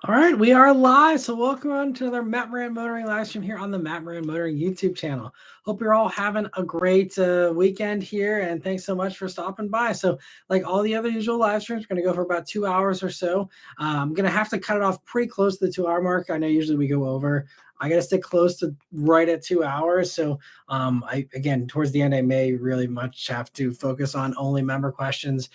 All right, we are live. So welcome on to another Matt Moran Motoring live stream here on the Matt Moran Motoring YouTube channel. Hope you're all having a great weekend here, and thanks so much for stopping by. So, like all the other usual live streams, we're going to go for about 2 hours or so. I'm going to have to cut it off pretty close to the 2 hour mark. I know usually we go over. I got to stick close to right at 2 hours. So, I again towards the end, I may really much have to focus on only member questions.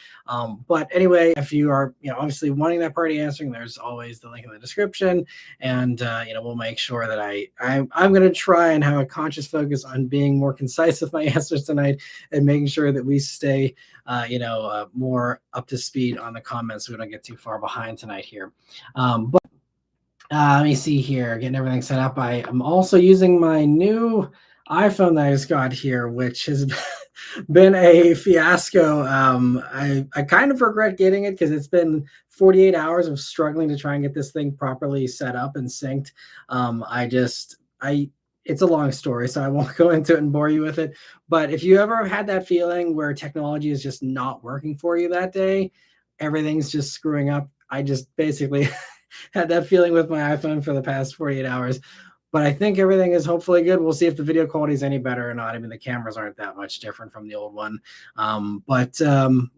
But anyway, if you are, obviously wanting that party answering, there's always the link in the description, and we'll make sure that I'm going to try and have a conscious focus on being more concise with my answers tonight, and making sure that we stay, more up to speed on the comments, so we don't get too far behind tonight here. But let me see here, getting everything set up. I am also using my new iPhone that I just got here, which has been a fiasco. I kind of regret getting it because it's been 48 hours of struggling to try and get this thing properly set up and synced. It's a long story, so I won't go into it and bore you with it. But if you ever have had that feeling where technology is just not working for you that day, everything's just screwing up. I just basically had that feeling with my iPhone for the past 48 hours. But I think everything is hopefully good. We'll see if the video quality is any better or not. I mean, the cameras aren't that much different from the old one, but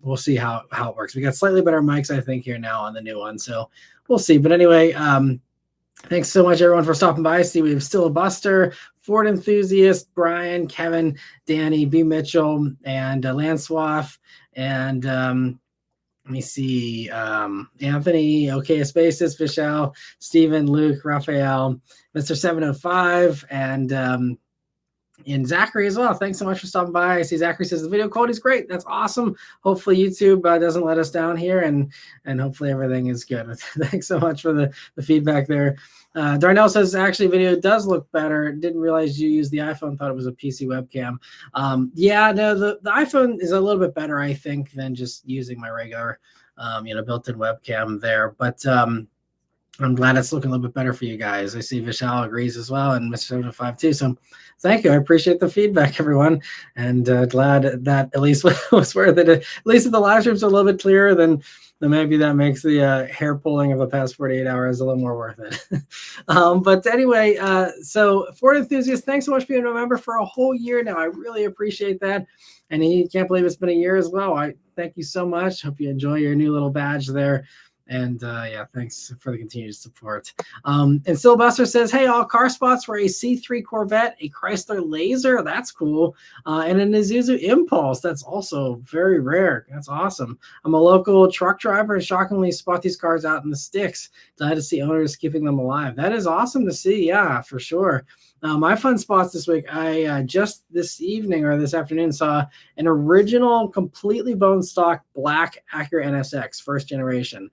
we'll see how it works. We got slightly better mics, I think, here now on the new one, so we'll see. But anyway, thanks so much, everyone, for stopping by. I see we have Still a Buster, Ford Enthusiast, Brian, Kevin, Danny, B. Mitchell, and Lance Swaff, and let me see. Anthony, OK Spaces, Vishal, Stephen, Luke, Raphael, Mr. 705, and Zachary as well. Thanks so much for stopping by. I see Zachary says the video quality is great. That's awesome. Hopefully YouTube doesn't let us down here, and hopefully everything is good. Thanks so much for the feedback there. Darnell says actually video does look better. Didn't realize you used the iPhone. Thought it was a PC webcam. Yeah, no, the iPhone is a little bit better, I think, than just using my regular, built-in webcam there. But I'm glad it's looking a little bit better for you guys. I see Vishal agrees as well, and Mr. 705 too. So thank you. I appreciate the feedback, everyone. And glad that at least was worth it. At least if the live streams are a little bit clearer, then maybe that makes the hair pulling of the past 48 hours a little more worth it. But anyway, so Ford Enthusiast, thanks so much for being a member for a whole year now. I really appreciate that. And he can't believe it's been a year as well. I thank you so much. Hope you enjoy your new little badge there. And thanks for the continued support. And Sylvester says, hey, all car spots were a C3 Corvette, a Chrysler Laser, that's cool, and an Isuzu Impulse, that's also very rare. That's awesome. I'm a local truck driver and shockingly spot these cars out in the sticks. Glad to see owners keeping them alive. That is awesome to see, yeah, for sure. My fun spots this week, I just this evening or this afternoon saw an original, completely bone stock black Acura NSX, first generation.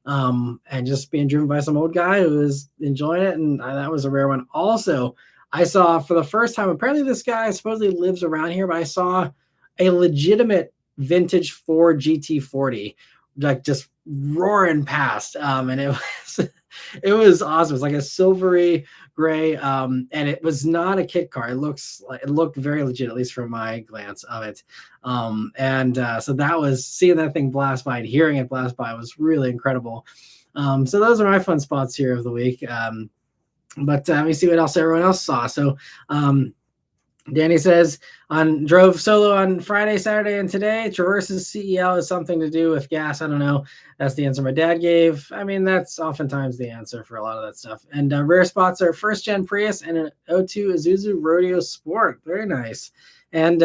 And just being driven by some old guy who was enjoying it, and that was a rare one. Also, I saw for the first time, apparently this guy supposedly lives around here, but I saw a legitimate vintage Ford GT40 like just roaring past, and it was awesome. It was like a silvery gray, and it was not a kit car. It looked very legit, at least from my glance of it. So that was, seeing that thing blast by and hearing it blast by was really incredible. So those are my fun spots here of the week. But let me see what else everyone else saw. So Danny says, drove solo on Friday, Saturday, and today. Traverse's CEL has something to do with gas. I don't know. That's the answer my dad gave. I mean, that's oftentimes the answer for a lot of that stuff. And rare spots are first-gen Prius and an 02 Isuzu Rodeo Sport. Very nice. And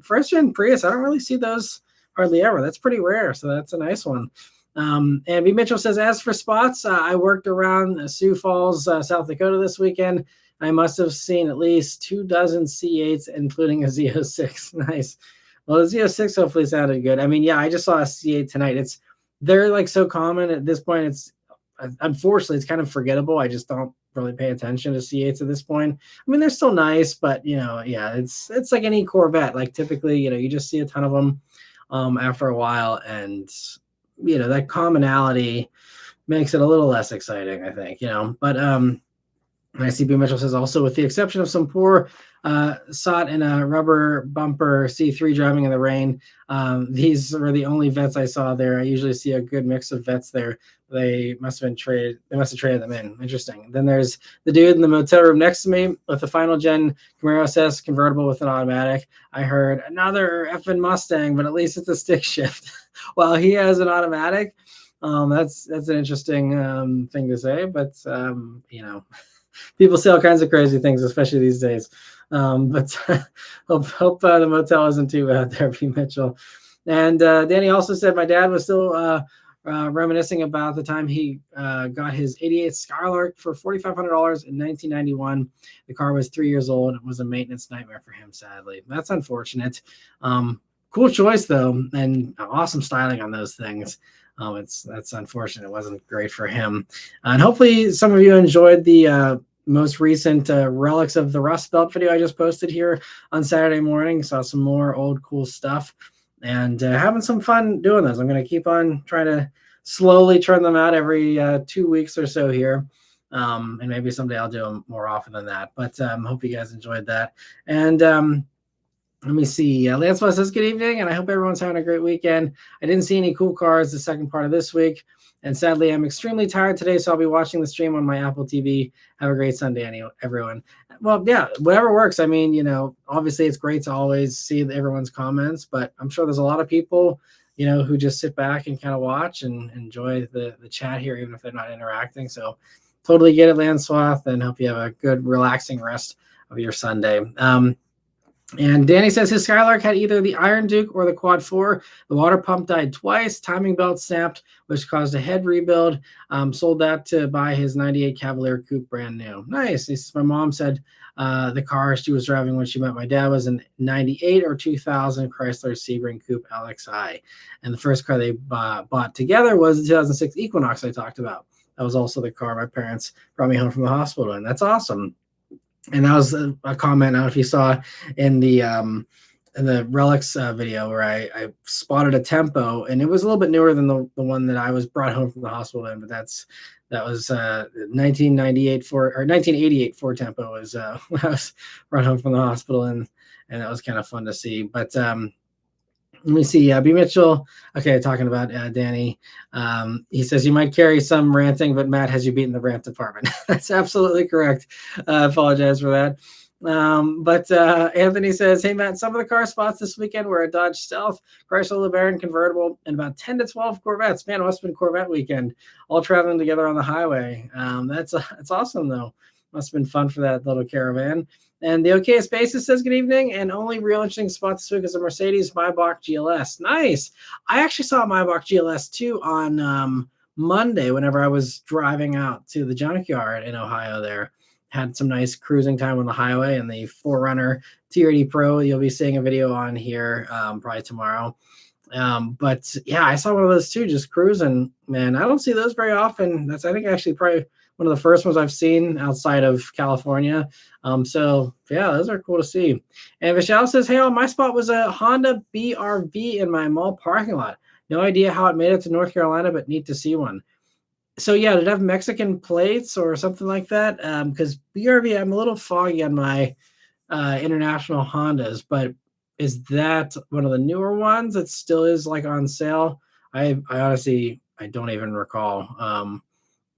first-gen Prius, I don't really see those hardly ever. That's pretty rare, so that's a nice one. And B. Mitchell says, as for spots, I worked around Sioux Falls, South Dakota this weekend. I must have seen at least 24 C8s, including a Z06. Nice. Well, the Z06 hopefully sounded good. I mean, yeah, I just saw a C8 tonight. They're like so common at this point. Unfortunately, it's kind of forgettable. I just don't really pay attention to C8s at this point. I mean, they're still nice, but yeah, it's like any Corvette. Like typically, you just see a ton of them after a while, and that commonality makes it a little less exciting, I think. But And I see B. Mitchell says also, with the exception of some poor sot in a rubber bumper C3 driving in the rain, these were the only vets I saw there. I usually see a good mix of vets there. They must have been traded. They must have traded them in. Interesting. Then there's the dude in the motel room next to me with the final gen Camaro SS convertible with an automatic. I heard another effing Mustang, but at least it's a stick shift. Well, he has an automatic. That's an interesting thing to say, but people say all kinds of crazy things, especially these days. But hope the motel isn't too bad there, P. Mitchell. And Danny also said my dad was still reminiscing about the time he got his 88 Skylark for $4,500 in 1991. The car was 3 years old. It was a maintenance nightmare for him, sadly. That's unfortunate. Cool choice, though, and awesome styling on those things. That's unfortunate. It wasn't great for him. And hopefully some of you enjoyed the most recent Relics of the Rust Belt video I just posted here on Saturday morning. Saw some more old cool stuff and having some fun doing those. I'm going to keep on trying to slowly turn them out every 2 weeks or so here. And maybe someday I'll do them more often than that. But hope you guys enjoyed that. And let me see. Lance says, good evening, and I hope everyone's having a great weekend. I didn't see any cool cars the second part of this week, and sadly, I'm extremely tired today, so I'll be watching the stream on my Apple TV. Have a great Sunday, everyone. Well, yeah, whatever works. I mean, obviously it's great to always see everyone's comments, but I'm sure there's a lot of people, who just sit back and kind of watch and enjoy the chat here, even if they're not interacting. So totally get it, Lanswath, and hope you have a good, relaxing rest of your Sunday. And Danny says his Skylark had either the Iron Duke or the Quad 4. The water pump died twice. Timing belt snapped, which caused a head rebuild. Sold that to buy his 98 Cavalier Coupe brand new. Nice. My mom said the car she was driving when she met my dad was a 98 or 2000 Chrysler Sebring Coupe LXI. And the first car they bought together was the 2006 Equinox I talked about. That was also the car my parents brought me home from the hospital in. That's awesome. And that was a comment. I don't know if you saw in the Relics video where I spotted a Tempo, and it was a little bit newer than the one that I was brought home from the hospital in. But that was 1988 Ford Tempo was when I was brought home from the hospital, and that was kind of fun to see. But let me see. B. Mitchell. Okay, talking about Danny. He says you might carry some ranting, but Matt has you beaten the rant department. That's absolutely correct. I apologize for that. But Anthony says, hey, Matt, some of the car spots this weekend were a Dodge Stealth, Chrysler LeBaron convertible, and about 10 to 12 Corvettes. Man, it must have been Corvette weekend, all traveling together on the highway. That's awesome, though. Must have been fun for that little caravan. And the OK Spaces says, good evening. And only real interesting spot this week is a Mercedes Maybach GLS. Nice. I actually saw a Maybach GLS too on Monday whenever I was driving out to the junkyard in Ohio there. Had some nice cruising time on the highway, and the 4Runner T80 Pro you'll be seeing a video on here probably tomorrow. But yeah, I saw one of those too, just cruising. Man, I don't see those very often. That's, I think, actually probably one of the first ones I've seen outside of California. So yeah, those are cool to see. And Vishal says, hey, my spot was a Honda BRV in my mall parking lot. No idea how it made it to North Carolina, but neat to see one. So yeah, did it have Mexican plates or something like that? Because BRV, I'm a little foggy on my international Hondas, but is that one of the newer ones that still is like on sale? I honestly, I don't even recall.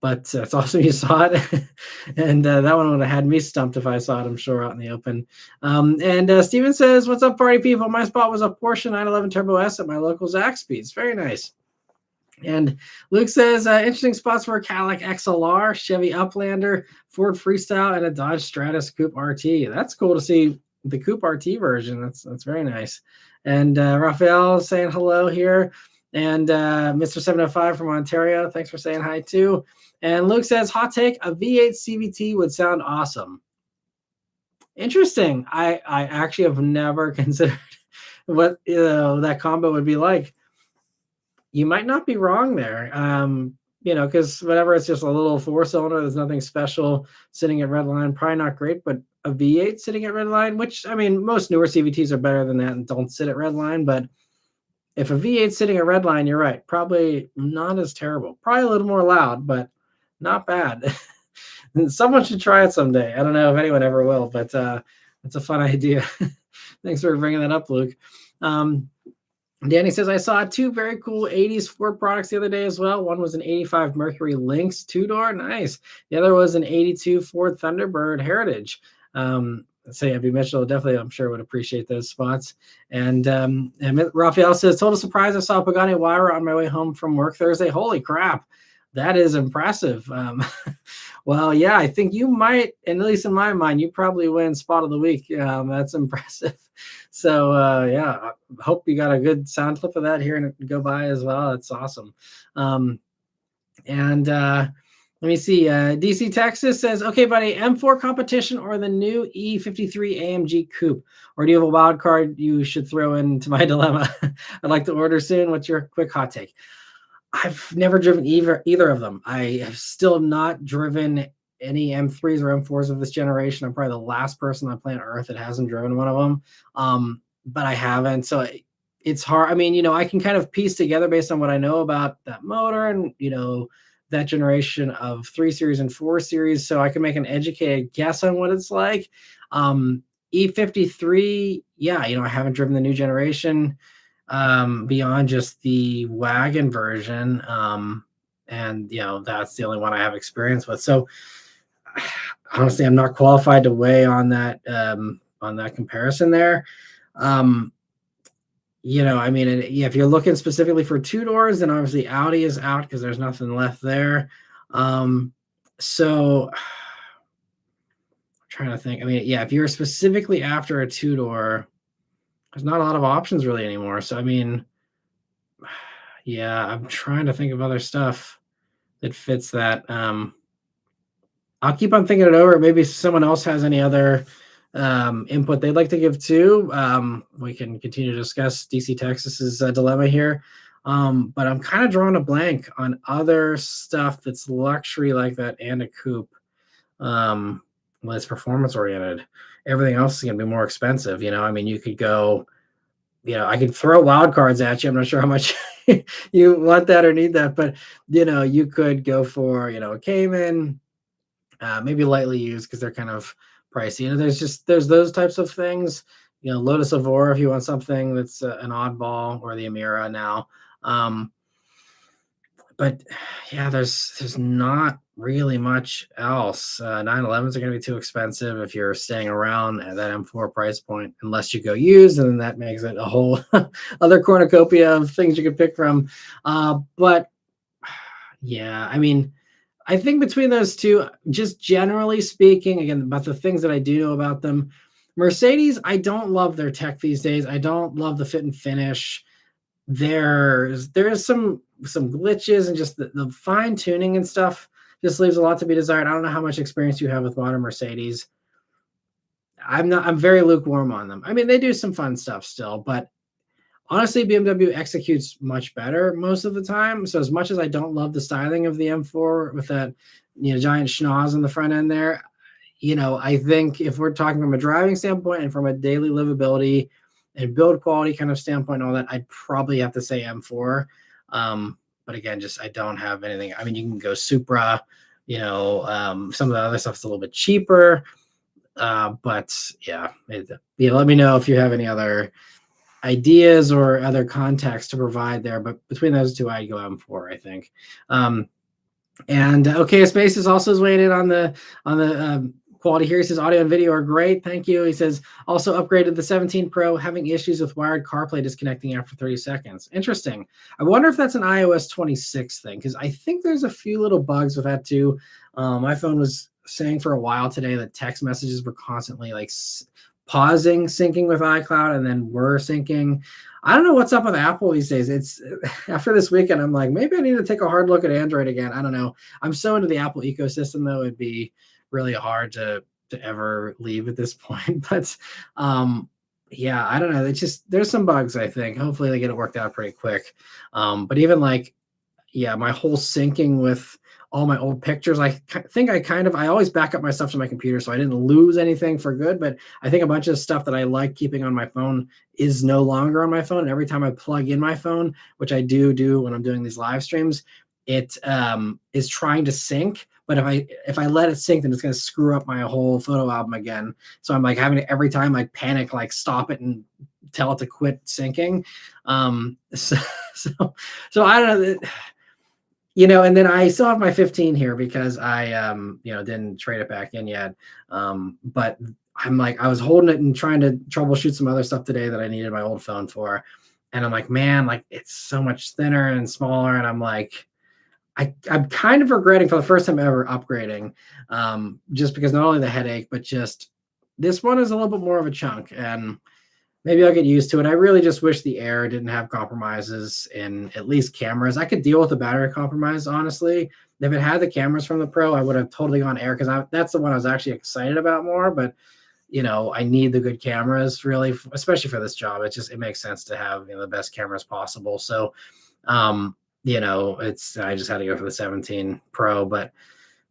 But it's awesome you saw it. And that one would have had me stumped if I saw it, I'm sure, out in the open. And Steven says, what's up, party people? My spot was a Porsche 911 Turbo S at my local Zaxby's. Very nice. And Luke says, interesting spots for a Cadillac XLR, Chevy Uplander, Ford Freestyle, and a Dodge Stratus Coupe RT. That's cool to see the Coupe RT version. That's very nice. And Raphael saying hello here. And Mr. 705 from Ontario, thanks for saying hi too. And Luke says, hot take, a V8 CVT would sound awesome. Interesting. I actually have never considered what that combo would be like. You might not be wrong there. Because whenever it's just a little 4-cylinder, there's nothing special sitting at redline, probably not great, but a V8 sitting at redline, which, I mean, most newer CVTs are better than that and don't sit at redline, but if a V8 sitting at redline, you're right, probably not as terrible. Probably a little more loud, but not bad. Someone should try it someday. I don't know if anyone ever will, but it's a fun idea. Thanks for bringing that up, Luke. Danny says, I saw two very cool 80s Ford products the other day as well. One was an 85 Mercury Lynx two-door. Nice. The other was an 82 Ford Thunderbird Heritage. So yeah, B. Mitchell definitely, I'm sure, would appreciate those spots. And Raphael says, total surprise, I saw a Pagani Huayra on my way home from work Thursday. Holy crap. That is impressive. Well, yeah, I think you might, and at least in my mind, you probably win spot of the week. That's impressive. So yeah, I hope you got a good sound clip of that here and go by as well. That's awesome. Let me see. DC Texas says, okay, buddy, M4 competition or the new E53 AMG Coupe? Or do you have a wild card you should throw into my dilemma? I'd like to order soon. What's your quick hot take? I've never driven either of them. I have still not driven any M3s or M4s of this generation. I'm probably the last person on planet Earth that hasn't driven one of them. But I haven't. So it's hard. I mean, I can kind of piece together based on what I know about that motor and, that generation of 3 Series and 4 Series. So I can make an educated guess on what it's like. E53, yeah, I haven't driven the new generation beyond just the wagon version. And that's the only one I have experience with. So honestly, I'm not qualified to weigh on that comparison there. If you're looking specifically for two doors, then obviously Audi is out because there's nothing left there. So I'm trying to think. If you're specifically after a two door, there's not a lot of options really anymore. So I'm trying to think of other stuff that fits that. I'll keep on thinking it over. Maybe someone else has any other input they'd like to give too. We can continue to discuss DC Texas's dilemma here. But I'm kind of drawing a blank on other stuff that's luxury like that and a coupe. When it's performance oriented, everything else is going to be more expensive. You could go, I could throw wild cards at you. I'm not sure how much you want that or need that, but you could go for, a Cayman, maybe lightly used because they're kind of pricey. There's those types of things. Lotus Evora if you want something that's an oddball, or the Amira now. But yeah, there's not really much else. 911s are going to be too expensive if you're staying around at that M4 price point, unless you go used, and then that makes it a whole other cornucopia of things you could pick from. But yeah, I think between those two, just generally speaking, again, about the things that I do know about them, Mercedes, I don't love their tech these days. I don't love the fit and finish. There's some glitches, and just the fine tuning and stuff just leaves a lot to be desired. I don't know how much experience you have with modern Mercedes. I'm very lukewarm on them. They do some fun stuff still, but honestly, BMW executes much better most of the time. So as much as I don't love the styling of the M4 with that, giant schnoz in the front end there, I think if we're talking from a driving standpoint and from a daily livability and build quality kind of standpoint and all that, I'd probably have to say M4. But again, I don't have anything. You can go Supra, some of the other stuff's a little bit cheaper. But yeah, let me know if you have any other ideas or other context to provide there. But between those two, I'd go M4, I think. And OK Space is also weighing in on the quality here. He says audio and video are great. Thank you. He says also upgraded the 17 Pro, having issues with wired CarPlay disconnecting after 30 seconds. Interesting. I wonder if that's an iOS 26 thing, because I think there's a few little bugs with that too. My phone was saying for a while today that text messages were constantly like pausing, syncing with iCloud, and then were syncing. I don't know what's up with Apple these days. It's after this weekend, I'm like, maybe I need to take a hard look at Android again. I don't know. I'm so into the Apple ecosystem, though, it'd be really hard to ever leave at this point. But yeah, I don't know. It's just, there's some bugs, I think. Hopefully they get it worked out pretty quick. But even my whole syncing with all my old pictures, I think I always back up my stuff to my computer, so I didn't lose anything for good. But I think a bunch of stuff that I like keeping on my phone is no longer on my phone. And every time I plug in my phone, which I do when I'm doing these live streams, it is trying to sync, but if I let it sink, then it's going to screw up my whole photo album again. So I'm like having to every time like panic, like stop it and tell it to quit syncing. So so so I don't know. And then I still have my 15 here because I didn't trade it back in yet. But I'm like, I was holding it and trying to troubleshoot some other stuff today that I needed my old phone for. And I'm like, man, like it's so much thinner and smaller. And I'm like, I'm kind of regretting for the first time ever upgrading, just because not only the headache, but just this one is a little bit more of a chunk. And maybe I'll get used to it. I really just wish the Air didn't have compromises in at least cameras. I could deal with the battery compromise, honestly. If it had the cameras from the Pro, I would have totally gone Air because that's the one I was actually excited about more. But I need the good cameras really, especially for this job. It makes sense to have the best cameras possible. So, I just had to go for the 17 Pro, but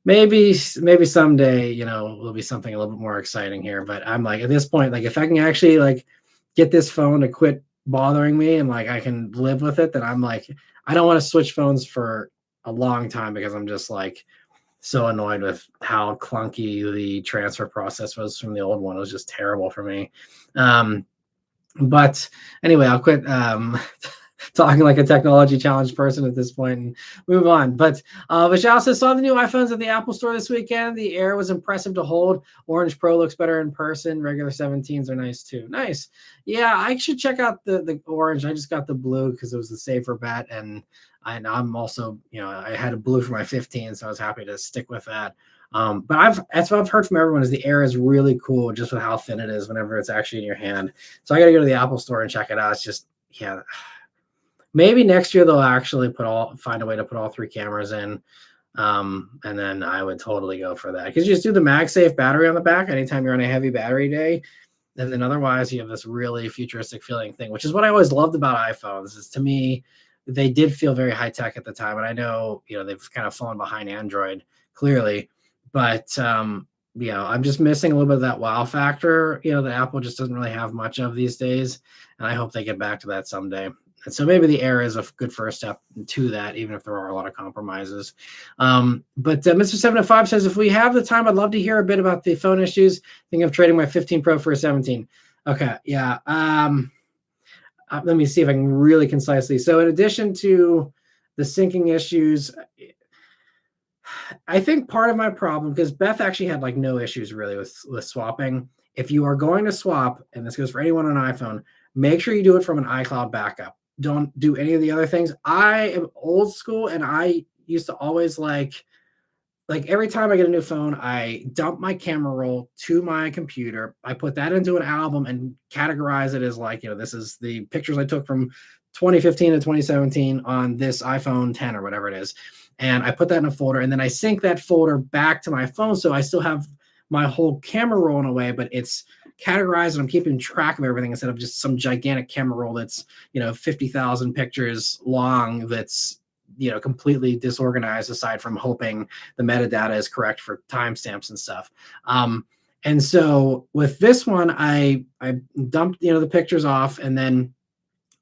maybe someday, there'll be something a little bit more exciting here. But I'm like, at this point, like if I can actually like get this phone to quit bothering me and like I can live with it, then I'm like, I don't want to switch phones for a long time because I'm just like so annoyed with how clunky the transfer process was from the old one. It was just terrible for me. But anyway, I'll quit talking like a technology challenged person at this point and move on. But Vishal says, saw the new iPhones at the Apple Store this weekend. The Air was impressive to hold. Orange Pro looks better in person. Regular 17s are nice too. Nice. Yeah, I should check out the orange. I just got the blue because it was the safer bet. And I'm also, I had a blue for my 15, so I was happy to stick with that. But that's what I've heard from everyone is the Air is really cool just with how thin it is whenever it's actually in your hand. So I got to go to the Apple Store and check it out. It's just, yeah. Maybe next year they'll actually find a way to put all 3 cameras in. And then I would totally go for that. Because you just do the MagSafe battery on the back anytime you're on a heavy battery day. And then otherwise you have this really futuristic feeling thing, which is what I always loved about iPhones. Is to me, they did feel very high tech at the time. And I know, they've kind of fallen behind Android clearly. But I'm just missing a little bit of that wow factor, that Apple just doesn't really have much of these days. And I hope they get back to that someday. And so maybe the Air is a good first step to that, even if there are a lot of compromises. But Mr. 705 says, if we have the time, I'd love to hear a bit about the phone issues. Think of trading my 15 Pro for a 17. Okay, yeah. Let me see if I can really concisely. So in addition to the syncing issues, I think part of my problem, because Beth actually had like no issues really with swapping. If you are going to swap, and this goes for anyone on an iPhone, make sure you do it from an iCloud backup. Don't do any of the other things. I am old school, and I used to always like every time I get a new phone, I dump my camera roll to my computer. I put that into an album and categorize it as like, this is the pictures I took from 2015 to 2017 on this iPhone 10 or whatever it is. And I put that in a folder, and then I sync that folder back to my phone. So I still have my whole camera roll in a way, but it's categorized and I'm keeping track of everything instead of just some gigantic camera roll that's 50,000 pictures long that's completely disorganized, aside from hoping the metadata is correct for timestamps and stuff. And so with this one, I dumped the pictures off, and then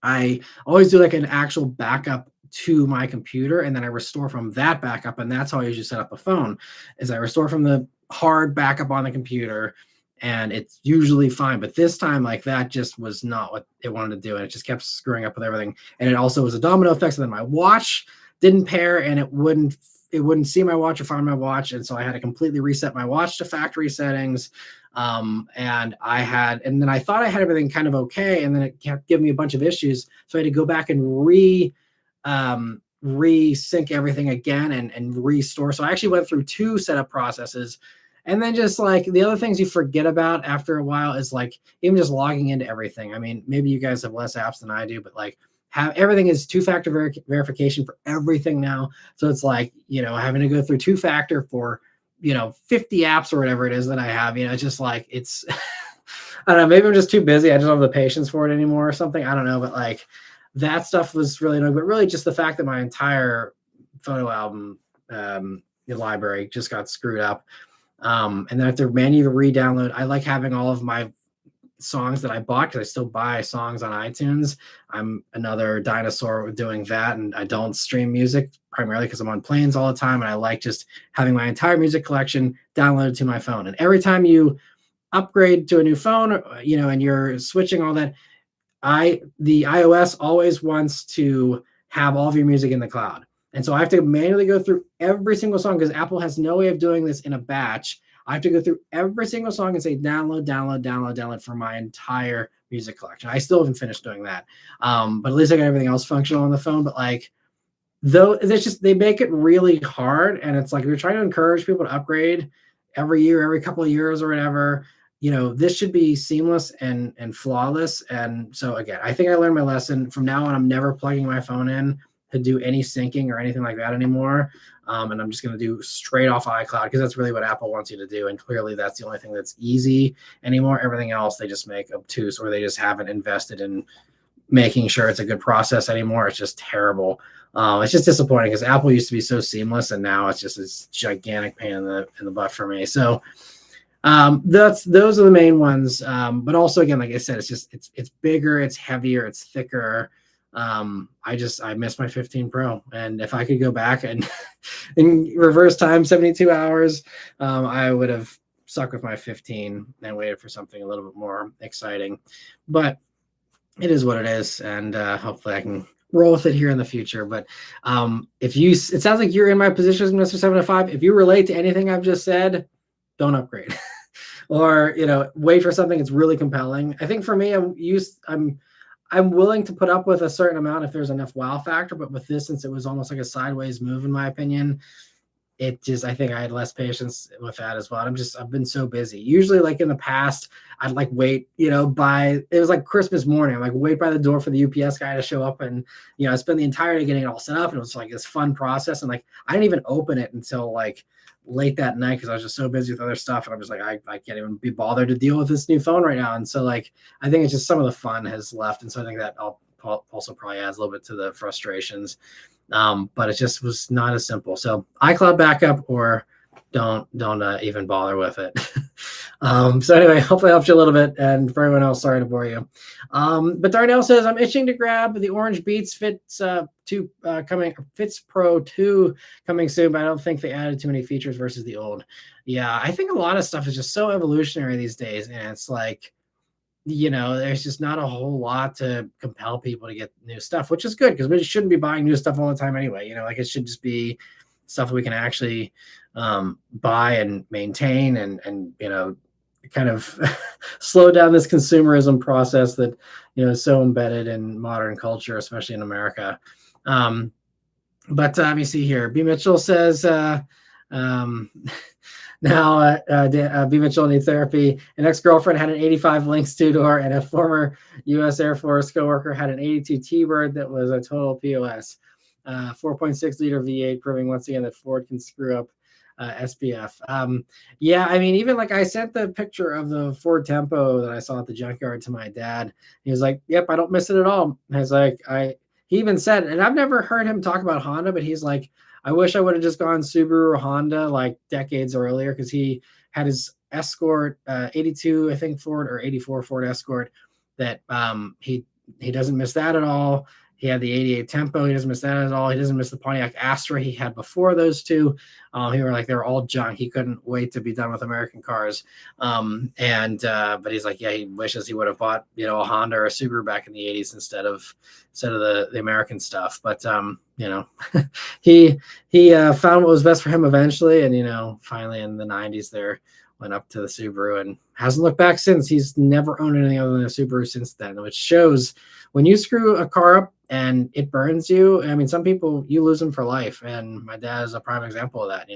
I always do like an actual backup to my computer, and then I restore from that backup. And that's how I usually set up a phone, is I restore from the hard backup on the computer, and it's usually fine. But this time, like, that just was not what it wanted to do, and it just kept screwing up with everything. And it also was a domino effect. So then my watch didn't pair, and it wouldn't see my watch or find my watch, and so I had to completely reset my watch to factory settings. And then I thought I had everything kind of okay, and then it kept giving me a bunch of issues, so I had to go back and resync everything again and restore. So I actually went through 2 setup processes. And then just like the other things you forget about after a while is like even just logging into everything. I mean, maybe you guys have less apps than I do, but like everything is 2-factor verification for everything now. So it's like, having to go through 2-factor for, 50 apps or whatever it is that I have, it's just like, it's, I don't know, maybe I'm just too busy. I just don't have the patience for it anymore or something. I don't know. But like that stuff was really annoying, but really just the fact that my entire photo album library just got screwed up. And then I have to manually re-download. I like having all of my songs that I bought, because I still buy songs on iTunes. I'm another dinosaur doing that, and I don't stream music primarily because I'm on planes all the time, and I like just having my entire music collection downloaded to my phone. And every time you upgrade to a new phone, and you're switching all that, the iOS always wants to have all of your music in the cloud. And so I have to manually go through every single song, because Apple has no way of doing this in a batch. I have to go through every single song and say download, download, download, download for my entire music collection. I still haven't finished doing that. But at least I got everything else functional on the phone. But like, though, it's just, they make it really hard. And it's like, we're trying to encourage people to upgrade every year, every couple of years or whatever. This should be seamless and flawless. And so again, I think I learned my lesson. From now on, I'm never plugging my phone in to do any syncing or anything like that anymore. And I'm just going to do straight off iCloud, because that's really what Apple wants you to do. And clearly that's the only thing that's easy anymore. Everything else, they just make obtuse, or they just haven't invested in making sure it's a good process anymore. It's just terrible. It's just disappointing, because Apple used to be so seamless, and now it's just this gigantic pain in the butt for me. So those are the main ones. But also, again, like I said, it's bigger, it's heavier, it's thicker. I miss my 15 Pro, and if I could go back and in reverse time 72 hours, I would have stuck with my 15 and waited for something a little bit more exciting. But it is what it is, and hopefully I can roll with it here in the future. But it sounds like you're in my position, Mr. 705. If you relate to anything I've just said, don't upgrade. Or wait for something that's really compelling. I think for me, I'm willing to put up with a certain amount if there's enough wow factor, but with this, since it was almost like a sideways move in my opinion, I think I had less patience with that as well. I've been so busy. Usually, like in the past, I'd like wait, it was like Christmas morning. I'm like, wait by the door for the UPS guy to show up, and I spend the entire day getting it all set up, and it was like this fun process. And like, I didn't even open it until like late that night, because I was just so busy with other stuff, and I'm just like, I can't even be bothered to deal with this new phone right now. And so like, I think it's just some of the fun has left, and so I think that also probably adds a little bit to the frustrations. But it just was not as simple. So iCloud backup, or don't even bother with it. So anyway, hopefully I helped you a little bit. And for everyone else, sorry to bore you. But Darnell says, I'm itching to grab the orange Beats Fits Pro 2 coming soon, but I don't think they added too many features versus the old. Yeah, I think a lot of stuff is just so evolutionary these days, and it's like, there's just not a whole lot to compel people to get new stuff, which is good, because we shouldn't be buying new stuff all the time anyway. Like, it should just be stuff that we can actually buy and maintain, and kind of slow down this consumerism process that is so embedded in modern culture, especially in America. But let me see here. B. Mitchell says, now, B. Mitchell needs therapy. An ex-girlfriend had an 85 Lynx two-door, and a former U.S. Air Force coworker had an 82 T-Bird that was a total POS. 4.6 liter V8, proving once again that Ford can screw up SPF. Yeah, I mean, even like I sent the picture of the Ford Tempo that I saw at the junkyard to my dad. He was like, "Yep, I don't miss it at all." I was like, he even said, and I've never heard him talk about Honda, but he's like, I wish I would have just gone Subaru or Honda like decades earlier, because he had his Escort 82, I think Ford, or 84 Ford Escort, that he doesn't miss that at all. He had the 88 Tempo. He doesn't miss that at all. He doesn't miss the Pontiac Astra he had before those two. He were like, they were all junk. He couldn't wait to be done with American cars. But he's like, yeah, he wishes he would have bought, a Honda or a Subaru back in the 80s instead of the American stuff. But, he found what was best for him eventually. And, finally in the 90s there, went up to the Subaru and hasn't looked back since. He's never owned anything other than a Subaru since then, which shows when you screw a car up and it burns you. I mean, some people, you lose them for life. And my dad is a prime example of that.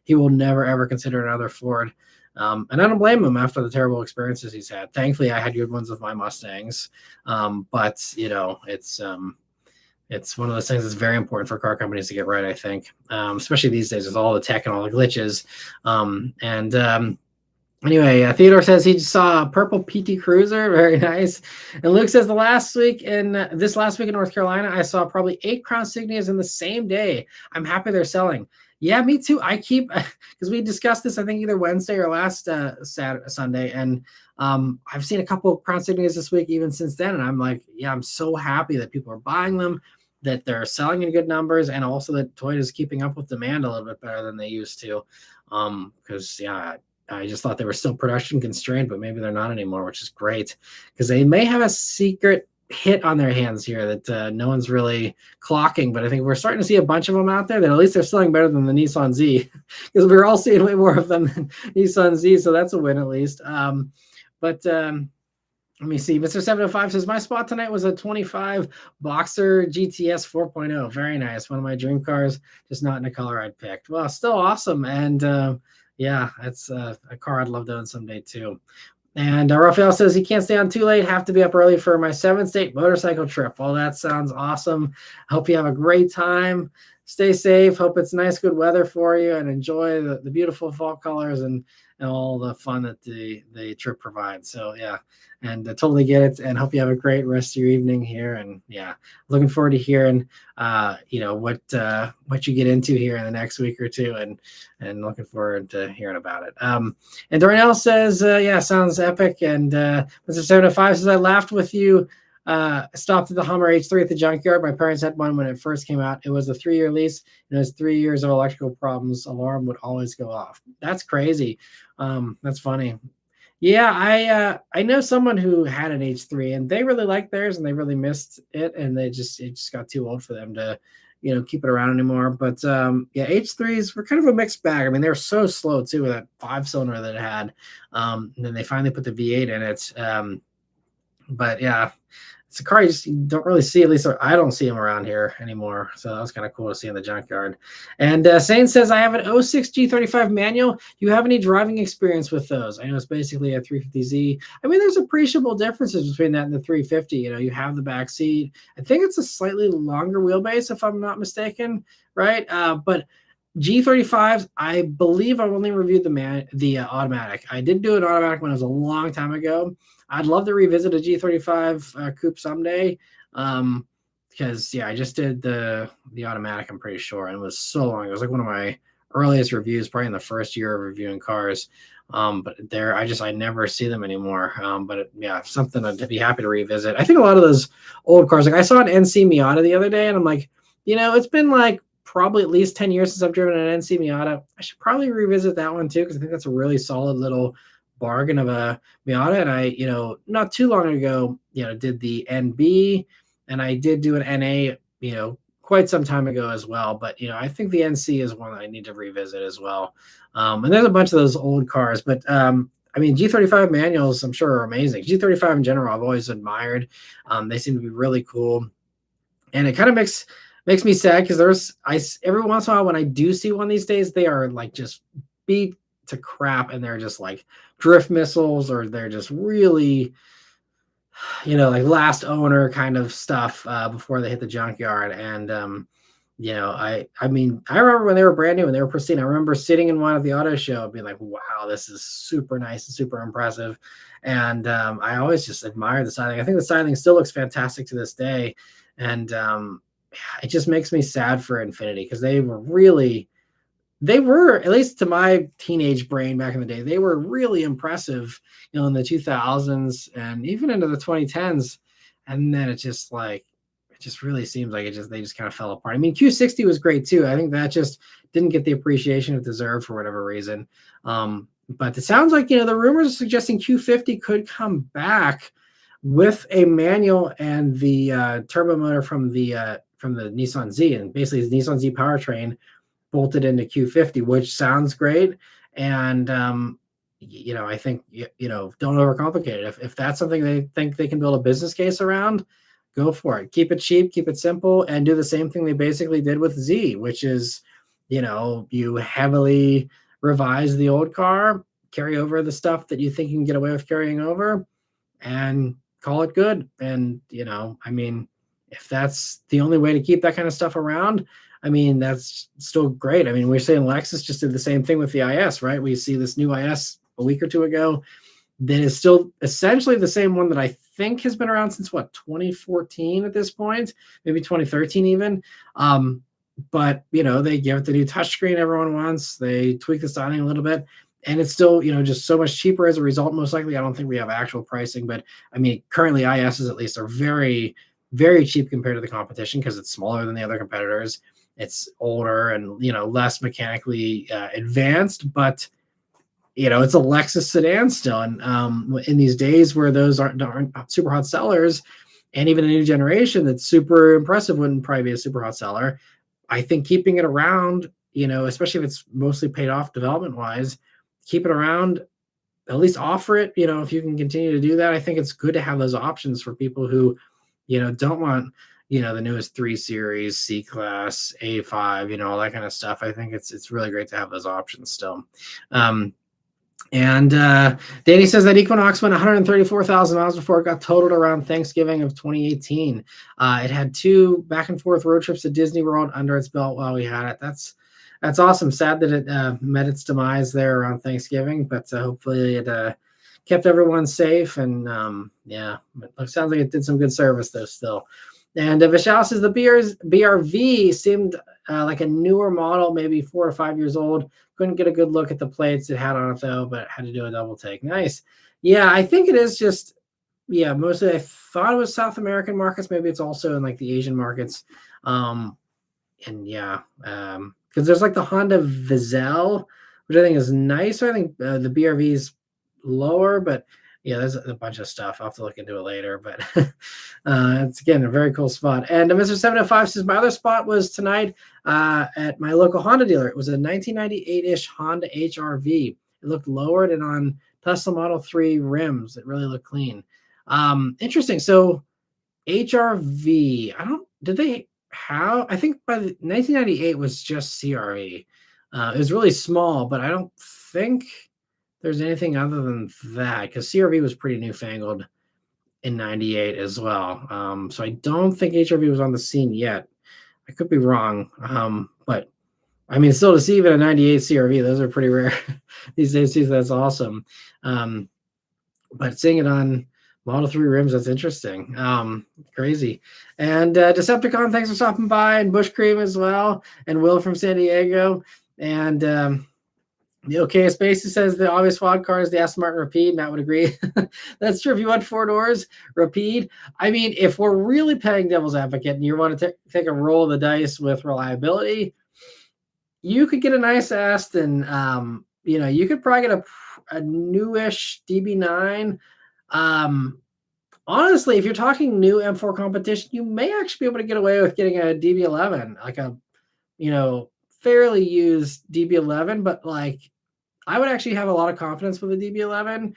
He will never, ever consider another Ford. And I don't blame him after the terrible experiences he's had. Thankfully, I had good ones with my Mustangs. But it's one of those things that's very important for car companies to get right, I think, especially these days with all the tech and all the glitches. Anyway, Theodore says he saw a purple PT Cruiser. Very nice. And Luke says this last week in North Carolina, I saw probably 8 Crown Signias in the same day. I'm happy they're selling. Yeah, me too. I keep because we discussed this, I think either Wednesday or last Saturday, Sunday, and I've seen a couple of Crown Signias this week, even since then, and I'm like, yeah, I'm so happy that people are buying them, that they're selling in good numbers, and also that Toyota's keeping up with demand a little bit better than they used to. Because yeah, I just thought they were still production constrained, but maybe they're not anymore, which is great because they may have a secret hit on their hands here that no one's really clocking, but I think we're starting to see a bunch of them out there that at least they're selling better than the Nissan Z because we're all seeing way more of them than Nissan Z, so that's a win at least. But let me see. Mr. 705 says my spot tonight was a 25 Boxer GTS 4.0. Very nice. One of my dream cars, just not in a color I'd picked. Well, still awesome. And yeah, that's a car I'd love to own someday too. And Raphael says he can't stay on too late. Have to be up early for my 7th state motorcycle trip. Well, that sounds awesome. Hope you have a great time. Stay safe. Hope it's nice, good weather for you, and enjoy the beautiful fall colors and all the fun that the trip provides. So yeah, and totally get it. And hope you have a great rest of your evening here. And yeah, looking forward to hearing what you get into here in the next week or two, and looking forward to hearing about it. And Darnell says, yeah, sounds epic. And Mr. 705 says, I laughed with you. Stopped at the Hummer H3 at the junkyard. My parents had one when it first came out. It was a 3-year lease, and it was 3 years of electrical problems. Alarm would always go off. That's crazy. That's funny. Yeah, I know someone who had an H3 and they really liked theirs and they really missed it, and it just got too old for them to keep it around anymore. But yeah, H3s were kind of a mixed bag. I mean, they were so slow too with that 5-cylinder that it had. And then they finally put the V8 in it. But yeah, it's a car you don't really see, at least I don't see them around here anymore. So that was kind of cool to see in the junkyard. And Sane says, I have an '06 G35 manual. Do you have any driving experience with those? I know it's basically a 350Z. I mean, there's appreciable differences between that and the 350. You have the back seat. I think it's a slightly longer wheelbase, if I'm not mistaken, right? But G35s, I believe I've only reviewed the automatic. I did do an automatic when it was a long time ago. I'd love to revisit a G35 coupe someday, because yeah, I just did the automatic, I'm pretty sure, and it was so long. It was like one of my earliest reviews, probably in the first year of reviewing cars. But I never see them anymore. But yeah, something to be happy to revisit. I think a lot of those old cars, like I saw an NC Miata the other day, and I'm like, it's been like probably at least 10 years since I've driven an NC Miata. I should probably revisit that one too, because I think that's a really solid little bargain of a Miata. And I, not too long ago, did the NB, and I did do an NA, quite some time ago as well. But, I think the NC is one that I need to revisit as well. And there's a bunch of those old cars, but, I mean, G35 manuals, I'm sure, are amazing. G35 in general, I've always admired. They seem to be really cool. And it kind of makes me sad because every once in a while when I do see one these days, they are like just beat to crap, and they're just like drift missiles, or they're just really, like last owner kind of stuff before they hit the junkyard. And I mean, I remember when they were brand new and they were pristine. I remember sitting in one at the auto show and being like, wow, this is super nice and super impressive. And I always just admired the styling. I think the styling still looks fantastic to this day. And it just makes me sad for Infiniti, because they were, at least to my teenage brain back in the day, they were really impressive, in the 2000s and even into the 2010s. And then it just really seems like they just kind of fell apart. I mean, Q60 was great too. I think that just didn't get the appreciation it deserved for whatever reason. But it sounds like, the rumors are suggesting Q50 could come back with a manual and the turbo motor from the Nissan Z, and basically the Nissan Z powertrain bolted into Q50, which sounds great. And I think don't overcomplicate it. If that's something they think they can build a business case around, go for it. Keep it cheap, keep it simple, and do the same thing they basically did with Z, which is you heavily revise the old car, carry over the stuff that you think you can get away with carrying over, and call it good. And I mean, if that's the only way to keep that kind of stuff around, I mean, that's still great. I mean, we're saying Lexus just did the same thing with the IS, right? We see this new IS a week or two ago that is still essentially the same one that I think has been around since 2014 at this point, maybe 2013 even. but they give it the new touchscreen everyone wants. They tweak the styling a little bit, and it's still just so much cheaper as a result. Most likely, I don't think we have actual pricing, but I mean, currently ISs at least are very, very cheap compared to the competition because it's smaller than the other competitors. It's older and less mechanically advanced, but it's a Lexus sedan still. And in these days where those aren't super hot sellers, and even a new generation that's super impressive wouldn't probably be a super hot seller. I think keeping it around, especially if it's mostly paid off development wise, keep it around, at least offer it, if you can continue to do that. I think it's good to have those options for people who, don't want, the newest 3 Series, C Class, A5, all that kind of stuff. I think it's really great to have those options still. And Danny says that Equinox went 134,000 miles before it got totaled around Thanksgiving of 2018. It had 2 back and forth road trips to Disney World under its belt while we had it. That's awesome. Sad that it met its demise there around Thanksgiving, but hopefully it kept everyone safe. And yeah, it sounds like it did some good service though still. And Vishal says the BRV seemed like a newer model, maybe 4 or 5 years old. Couldn't get a good look at the plates it had on it though, but had to do a double take. Nice. Yeah, I think it is just, mostly I thought it was South American markets. Maybe it's also in like the Asian markets. And yeah, because there's like the Honda Vizel, which I think is nice. I think the BRV is lower, but yeah, there's a bunch of stuff. I'll have to look into it later, but it's again a very cool spot. And Mr. 705 says my other spot was tonight at my local Honda dealer. It was a 1998-ish Honda HRV. It looked lowered and on Tesla Model 3 rims. It really looked clean. Interesting. So HRV, I think by 1998 was just CRV. It was really small, but I don't think there's anything other than that because CRV was pretty newfangled in 98 as well. So I don't think HRV was on the scene yet. I could be wrong. But I mean, still to see even a 98 CRV, those are pretty rare these days too. That's awesome. But seeing it on Model 3 rims, that's interesting. Crazy. And Decepticon, thanks for stopping by, and Bush Cream as well, and Will from San Diego. And the OK Spacey says the obvious wild card is the Aston Martin Rapide. Matt would agree. That's true. If you want 4 doors, Rapide. I mean, if we're really playing devil's advocate and you want to take a roll of the dice with reliability, you could get a nice Aston. You could probably get a newish DB9. Honestly, if you're talking new M4 competition, you may actually be able to get away with getting a DB11, like a, fairly used DB11, but like I would actually have a lot of confidence with the DB11.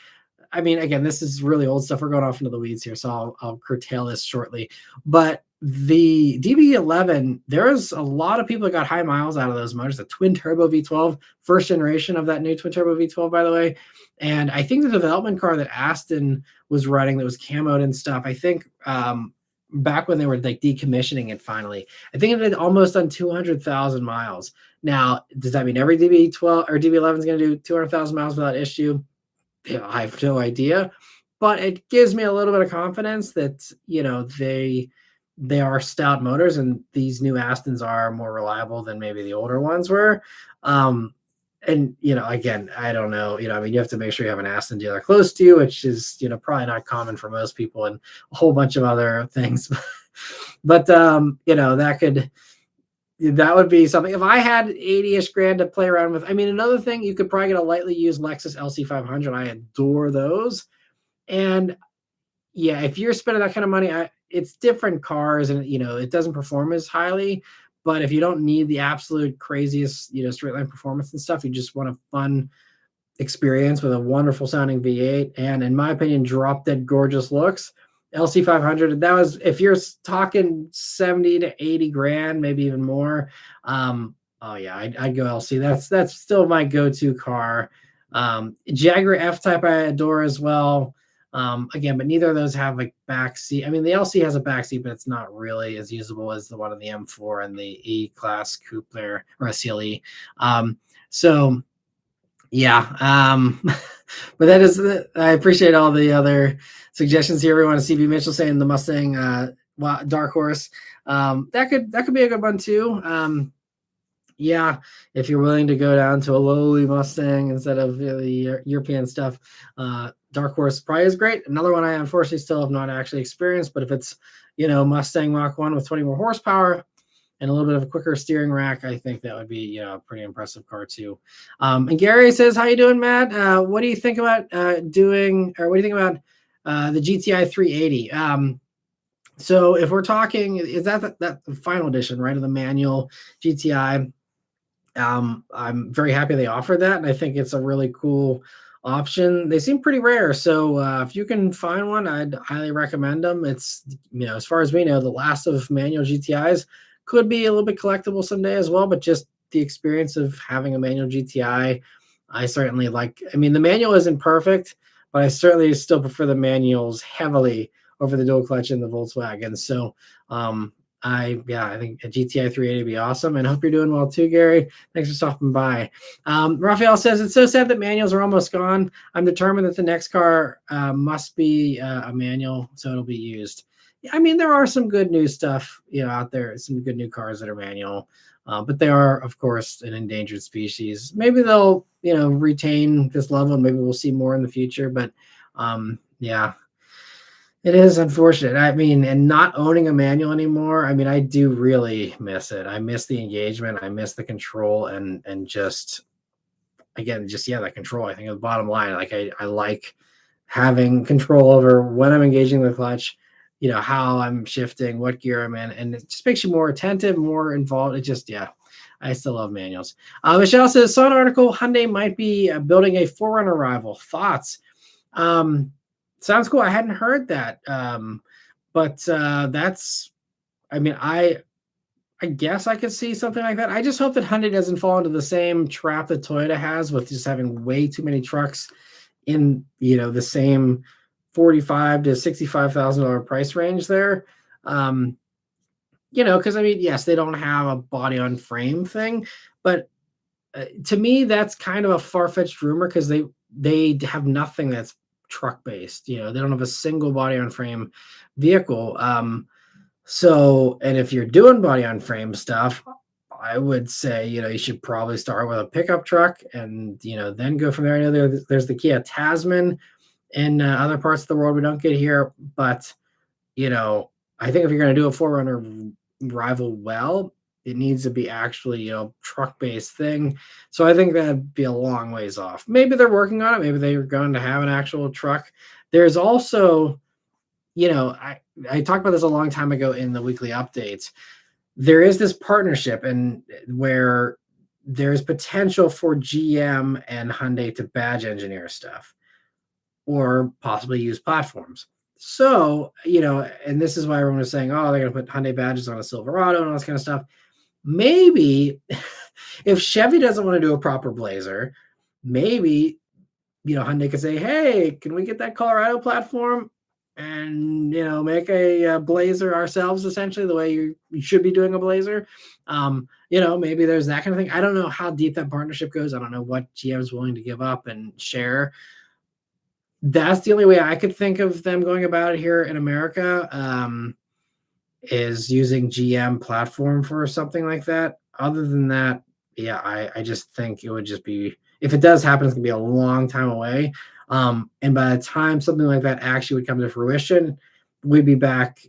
I mean, again, this is really old stuff. We're going off into the weeds here, so I'll curtail this shortly. But the DB11, there's a lot of people that got high miles out of those motors. The twin turbo V12, first generation of that new twin turbo V12, by the way. And I think the development car that Aston was running that was camoed and stuff, I think back when they were like decommissioning it finally, I think it had almost done 200,000 miles. Now, does that mean every DB12 or DB11 is going to do 200,000 miles without issue? I have no idea, but it gives me a little bit of confidence that they are stout motors, and these new Astons are more reliable than maybe the older ones were. And again, I don't know. I mean, you have to make sure you have an Aston dealer close to you, which is probably not common for most people, and a whole bunch of other things. But that would be something. If I had 80-ish grand to play around with, I mean, another thing, you could probably get a lightly used Lexus LC500. I adore those. And yeah, if you're spending that kind of money, it's different cars, and it doesn't perform as highly. But if you don't need the absolute craziest, straight line performance and stuff, you just want a fun experience with a wonderful sounding V8, and in my opinion, drop dead gorgeous looks. LC500, that was, if you're talking 70 to 80 grand, maybe even more. Oh yeah, I'd go LC. That's still my go-to car. Jaguar F-Type I adore as well. Again, but neither of those have like back seat. I mean, the LC has a back seat, but it's not really as usable as the one in the M4 and the E-Class coupe there, or a CLE. So yeah, but that is I appreciate all the other suggestions here. Everyone, CB Mitchell saying the Mustang dark horse. That could be a good one too. Yeah, if you're willing to go down to a lowly Mustang instead of the European stuff, Dark Horse probably is great. Another one I unfortunately still have not actually experienced, but if it's Mustang Mach 1 with 20 more horsepower and a little bit of a quicker steering rack, I think that would be a pretty impressive car too. And Gary says, "How you doing, Matt? What do you think about doing, or what do you think about the GTI 380?" So if we're talking, is that the final edition, right, of the manual GTI? I'm very happy they offer that, and I think it's a really cool option. They seem pretty rare, so if you can find one, I'd highly recommend them. It's as far as we know, the last of manual GTIs. Could be a little bit collectible someday as well, but just the experience of having a manual GTI, I certainly like. I mean, the manual isn't perfect, but I certainly still prefer the manuals heavily over the dual clutch in the Volkswagen. So I think a GTI 380 would be awesome, and hope you're doing well too, Gary. Thanks for stopping by. Raphael says, "It's so sad that manuals are almost gone. I'm determined that the next car must be a manual, so it'll be used." I mean, there are some good new stuff out there, some good new cars that are manual, but they are, of course, an endangered species. Maybe they'll retain this level, and maybe we'll see more in the future. But yeah, it is unfortunate. I mean, and not owning a manual anymore, I mean, I do really miss it. I miss the engagement. I miss the control, and just again, just that control. I think the bottom line, like I like having control over when I'm engaging the clutch, how I'm shifting, what gear I'm in, and it just makes you more attentive, more involved. It just, I still love manuals. Michelle says, "Saw an article, Hyundai might be building a 4Runner rival. Thoughts?" Sounds cool. I hadn't heard that. But that's, I mean, I guess I could see something like that. I just hope that Hyundai doesn't fall into the same trap that Toyota has with just having way too many trucks in, the same 45 to $65,000 price range there. Because I mean, yes, they don't have a body on frame thing, but to me, that's kind of a far-fetched rumor because they have nothing that's truck based. They don't have a single body on frame vehicle. So, and if you're doing body on frame stuff, I would say you should probably start with a pickup truck and then go from there. I know there's the Kia Tasman in other parts of the world we don't get here, but I think if you're going to do a 4Runner rival well, it needs to be actually truck based thing. So I think that'd be a long ways off. Maybe they're working on it. Maybe they're going to have an actual truck. There's also I talked about this a long time ago in the weekly updates. There is this partnership and where there's potential for GM and Hyundai to badge engineer stuff or possibly use platforms. So, and this is why everyone was saying, oh, they're going to put Hyundai badges on a Silverado and all this kind of stuff. Maybe if Chevy doesn't want to do a proper Blazer, maybe, Hyundai could say, hey, can we get that Colorado platform and, make a Blazer ourselves, essentially, the way you should be doing a Blazer. Maybe there's that kind of thing. I don't know how deep that partnership goes. I don't know what GM is willing to give up and share. That's the only way I could think of them going about it here in America, is using GM platform for something like that. Other than that, I just think it would just be, if it does happen, it's gonna be a long time away. And by the time something like that actually would come to fruition, we'd be back.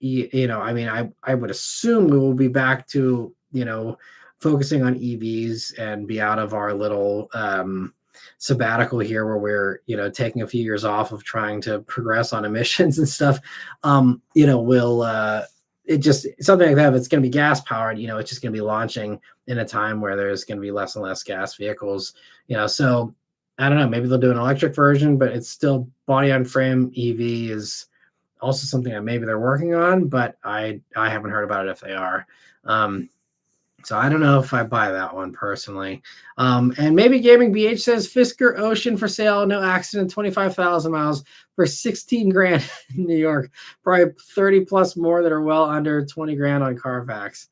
I mean, I would assume we will be back to focusing on EVs and be out of our little sabbatical here where we're taking a few years off of trying to progress on emissions and stuff. We'll it just something like that. If it's going to be gas powered, it's just going to be launching in a time where there's going to be less and less gas vehicles. So I don't know. Maybe they'll do an electric version, but it's still body on frame. EV is also something that maybe they're working on, but I haven't heard about it if they are. So I don't know if I buy that one personally. And maybe Gaming BH says Fisker Ocean for sale, no accident, 25,000 miles for 16 grand in New York. Probably 30 plus more that are well under 20 grand on Carfax.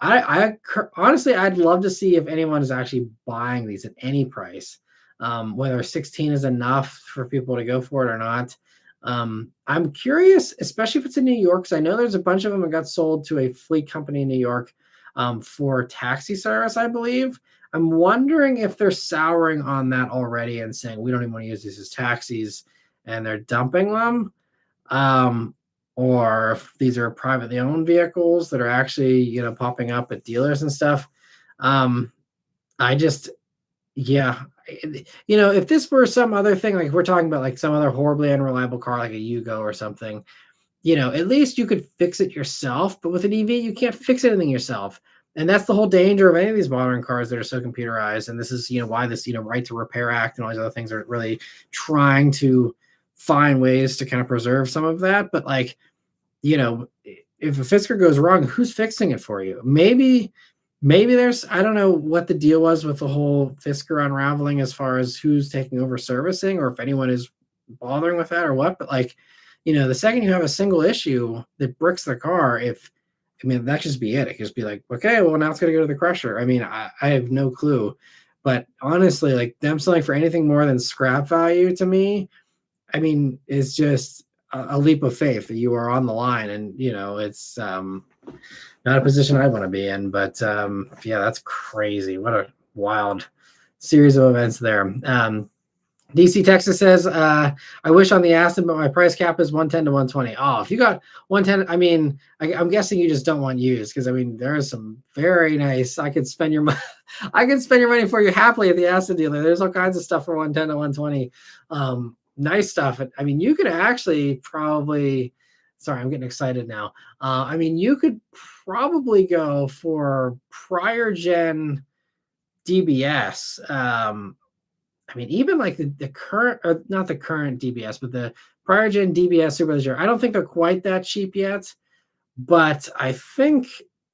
I honestly, I'd love to see if anyone is actually buying these at any price, whether 16 is enough for people to go for it or not. I'm curious, especially if it's in New York, because I know there's a bunch of them that got sold to a fleet company in New York for taxi service, I believe. I'm wondering if they're souring on that already and saying we don't even want to use these as taxis, and they're dumping them, um, or if these are privately owned vehicles that are actually popping up at dealers and stuff. Um, I just yeah, if this were some other thing, like we're talking about, like some other horribly unreliable car, like a Yugo or something, at least you could fix it yourself. But with an EV, you can't fix anything yourself. And that's the whole danger of any of these modern cars that are so computerized. And this is, why this, Right to Repair Act and all these other things are really trying to find ways to kind of preserve some of that. But like, if a Fisker goes wrong, who's fixing it for you? Maybe there's, I don't know what the deal was with the whole Fisker unraveling as far as who's taking over servicing or if anyone is bothering with that or what. But like, the second you have a single issue that bricks the car, that just be it. It could just be like, okay, well now it's gonna go to the crusher. I have no clue. But honestly, like them selling for anything more than scrap value to me, it's just a leap of faith that you are on the line, and it's not a position I want to be in. But yeah, that's crazy. What a wild series of events there. DC Texas says, I wish on the Aston, but my price cap is 110 to 120. Oh, if you got 110, I'm guessing you just don't want used, because there is some very nice. I could spend your money. I could spend your money for you happily at the Aston dealer. There's all kinds of stuff for 110 to 120. Nice stuff. You could actually probably. Sorry, I'm getting excited now. You could probably go for prior gen DBS. Even like the current, or not the current DBS, but the prior gen DBS superleggera. I don't think they're quite that cheap yet, but I think,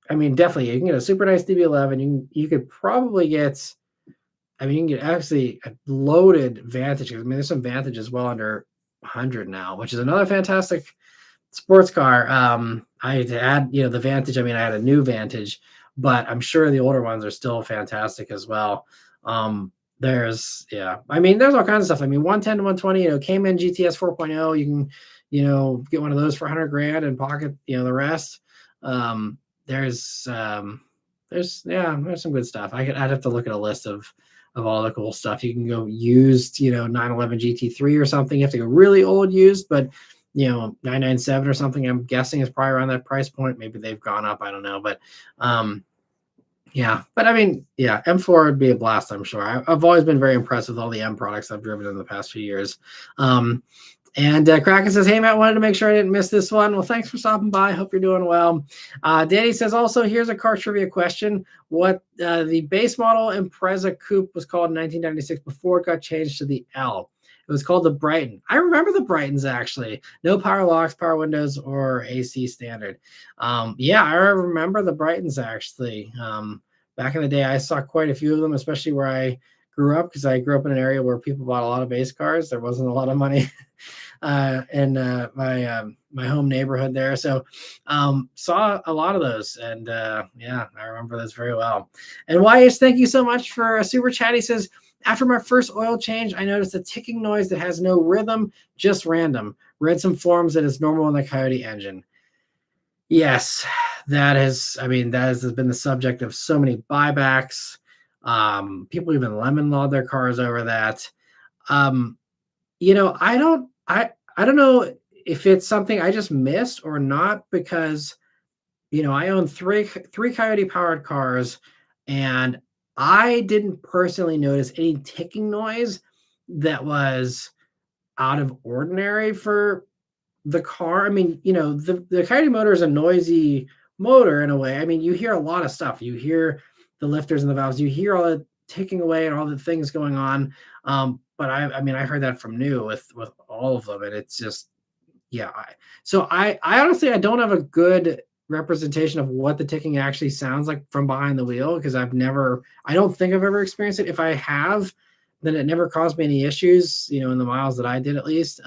definitely you can get a super nice DB11. You could probably get, you can get actually a loaded Vantage. There's some Vantages well under 100 now, which is another fantastic sports car. I had to add, the Vantage. I had a new Vantage, but I'm sure the older ones are still fantastic as well. There's all kinds of stuff. 110 to 120, Cayman GTS 4.0, you can, get one of those for 100 grand and pocket, the rest. There's some good stuff. I'd have to look at a list of all the cool stuff. You can go used, 911 GT3 or something. You have to go really old used, but 997 or something, I'm guessing is probably around that price point. Maybe they've gone up. I don't know. But yeah, but M4 would be a blast, I'm sure. I've always been very impressed with all the M products I've driven in the past few years. And Kraken says, hey, Matt, wanted to make sure I didn't miss this one. Well, thanks for stopping by. Hope you're doing well. Danny says, also, here's a car trivia question. What the base model Impreza Coupe was called in 1996 before it got changed to the L? It was called the Brighton. I remember the Brightons, actually. No power locks, power windows, or AC standard. Yeah, I remember the Brightons, actually. Back in the day, I saw quite a few of them, especially where I grew up, because I grew up in an area where people bought a lot of base cars. There wasn't a lot of money in my home neighborhood there. So saw a lot of those. And yeah, I remember those very well. And YH, thank you so much for a super chat. He says, after my first oil change, I noticed a ticking noise that has no rhythm, just random. Read some forums that is normal in the Coyote engine. Yes, that has been the subject of so many buybacks. People even lemon lawed their cars over that. I don't know if it's something I just missed or not, because I own three Coyote powered cars, and I didn't personally notice any ticking noise that was out of ordinary for the car. The Coyote motor is a noisy motor in a way. You hear a lot of stuff. You hear the lifters and the valves. You hear all the ticking away and all the things going on. But I heard that from new with all of them, and it's just, yeah. So I honestly, I don't have a good representation of what the ticking actually sounds like from behind the wheel, because I don't think I've ever experienced it. If I have, then it never caused me any issues, in the miles that I did, at least,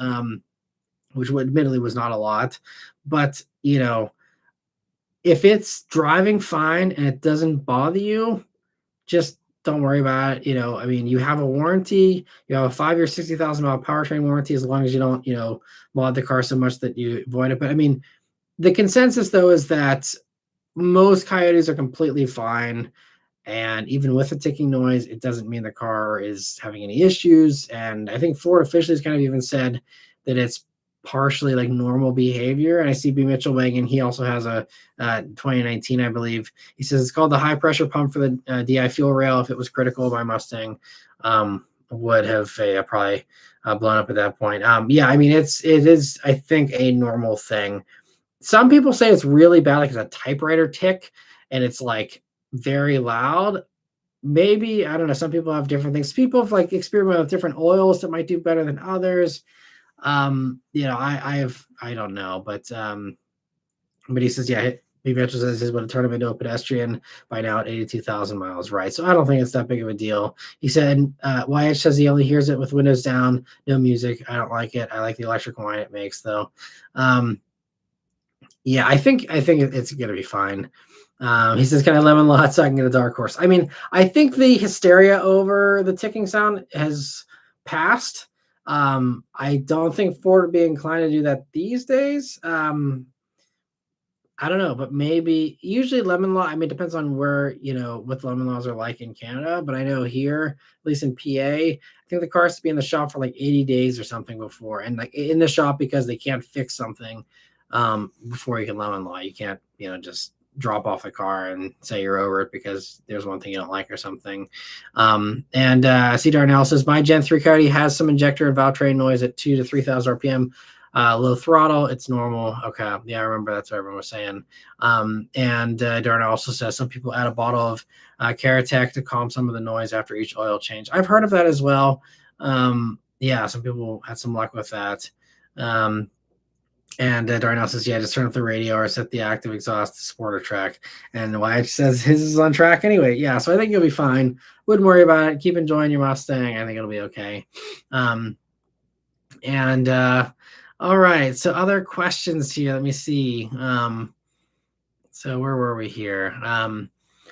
which admittedly was not a lot. But if it's driving fine and it doesn't bother you, just don't worry about it. I mean, you have a warranty. You have a 5-year, 60,000 mile powertrain warranty as long as you don't, mod the car so much that you avoid it. But I mean, the consensus though is that most Coyotes are completely fine. And even with the ticking noise, it doesn't mean the car is having any issues. And I think Ford officials kind of even said that it's partially like normal behavior. And I see B. Mitchell weighing in. He also has a 2019, I believe. He says it's called the high pressure pump for the DI fuel rail. If it was critical, my Mustang would have probably blown up at that point. Yeah, I mean, it is, I think, a normal thing. Some people say it's really bad, like it's a typewriter tick, and it's like very loud. Maybe, I don't know. Some people have different things. People have like experiment with different oils that might do better than others. I don't know, but he says, yeah, he eventually says he's going to turn him into a pedestrian by now at 82,000 miles, right? So I don't think it's that big of a deal. He said, Wyatt says he only hears it with windows down, no music. I don't like it. I like the electric whine it makes, though. Yeah, I think it's gonna be fine. He says, "Can I lemon lot so I can get a dark horse?" I mean, I think the hysteria over the ticking sound has passed. I don't think Ford would be inclined to do that these days. I don't know, but maybe usually lemon law. I mean, it depends on where, what lemon laws are like in Canada. But I know here, at least in PA, I think the car has to be in the shop for like 80 days or something before, and like in the shop because they can't fix something before you can lemon law. You can't, just drop off the car and say you're over it because there's one thing you don't like or something. And C. Darnell says my Gen 3 Coyote has some injector and valve train noise at 2 to 3,000 RPM. Low throttle, it's normal. Okay, yeah, I remember that's what everyone was saying. And Darnell also says some people add a bottle of Caratech to calm some of the noise after each oil change. I've heard of that as well. Yeah, some people had some luck with that. And Darnell says, yeah, just turn up the radio or set the active exhaust to Sporter track. And Wyatt says his is on track anyway. Yeah, so I think you'll be fine. Wouldn't worry about it. Keep enjoying your Mustang. I think it'll be okay. All right, so other questions here. Let me see. So where were we here?